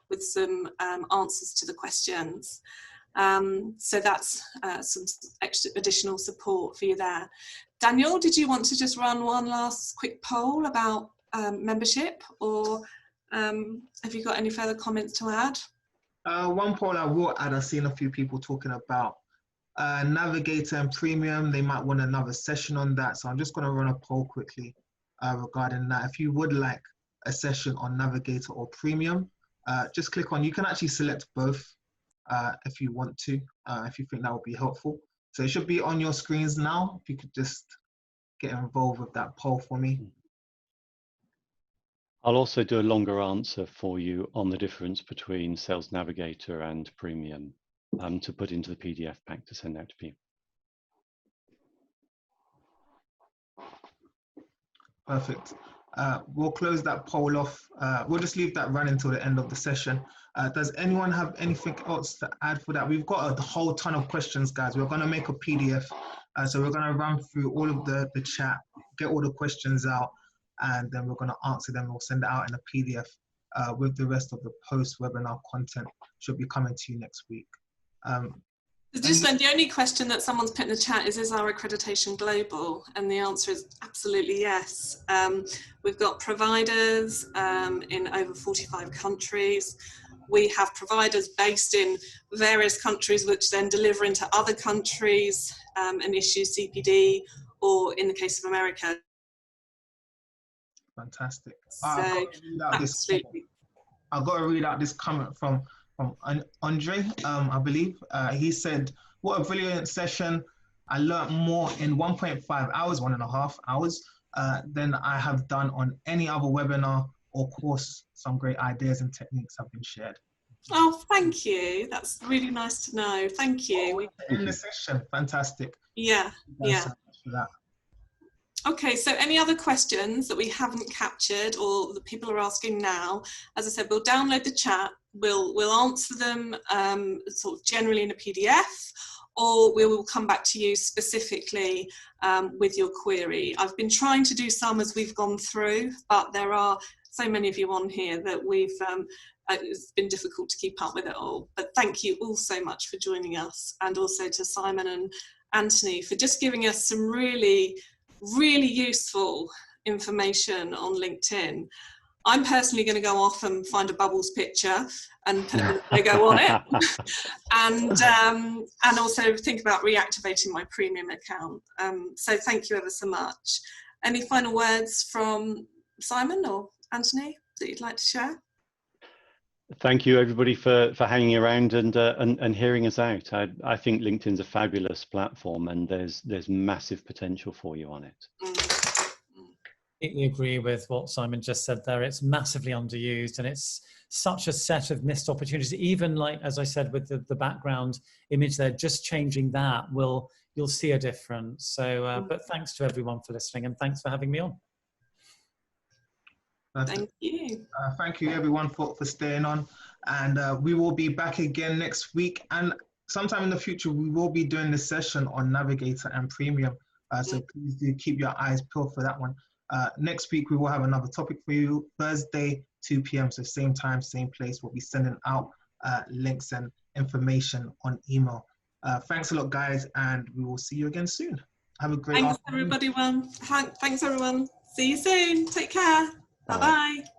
with some answers to the questions. So that's some extra additional support for you there. Daniel, did you want to just run one last quick poll about membership, or have you got any further comments to add? One poll I will add, I've seen a few people talking about Navigator and Premium. They might want another session on that. So I'm just going to run a poll quickly regarding that. If you would like a session on Navigator or Premium, just click on, you can actually select both if you want to, if you think that would be helpful. So it should be on your screens now. If you could just get involved with that poll for me. I'll also do a longer answer for you on the difference between Sales Navigator and Premium to put into the PDF pack to send out to people. Perfect. We'll close that poll off. We'll just leave that running until the end of the session. Does anyone have anything else to add for that? We've got a whole ton of questions, guys. We're going to make a PDF. So we're going to run through all of the chat, get all the questions out, and then we're going to answer them. We'll send it out in a PDF with the rest of the post-webinar content. Should be coming to you next week. Just then, the only question that someone's put in the chat is our accreditation global? And the answer is absolutely yes. We've got providers in over 45 countries. We have providers based in various countries which then deliver into other countries and issue CPD, or in the case of America. Fantastic. So, absolutely. I've got to read out this comment from Andre, I believe. He said, what a brilliant session. I learned more in 1.5 hours, 1.5 hours, than I have done on any other webinar or course. Some great ideas and techniques have been shared. Oh, thank you. That's really nice to know. Thank you. In the session, fantastic. Yeah, yeah. So much for that. Okay, so any other questions that we haven't captured or that people are asking now? As I said, we'll download the chat, we'll answer them sort of generally in a PDF, or we will come back to you specifically with your query. I've been trying to do some as we've gone through, but there are so many of you on here that it's been difficult to keep up with it all. But thank you all so much for joining us, and also to Simon and Anthony for just giving us some really useful information on LinkedIn. I'm personally going to go off and find a Bubbles picture and put a logo on it, and also think about reactivating my premium account. So thank you ever so much. Any final words from Simon or Anthony that you'd like to share? Thank you, everybody, for hanging around and hearing us out. I think LinkedIn's a fabulous platform, and there's massive potential for you on it. I completely agree with what Simon just said there. It's massively underused, and it's such a set of missed opportunities. Even like, as I said, with the background image there, just changing that you'll see a difference. So, but thanks to everyone for listening, and thanks for having me on. Thank you. Thank you everyone for staying on, and we will be back again next week, and sometime in the future we will be doing this session on Navigator and Premium, so please do keep your eyes peeled for that one. Next week we will have another topic for you, Thursday 2 p.m. so same time, same place. We'll be sending out links and information on email. Thanks a lot, guys, and we will see you again soon. Have a great afternoon. Thanks everyone. See you soon. Take care. Bye-bye.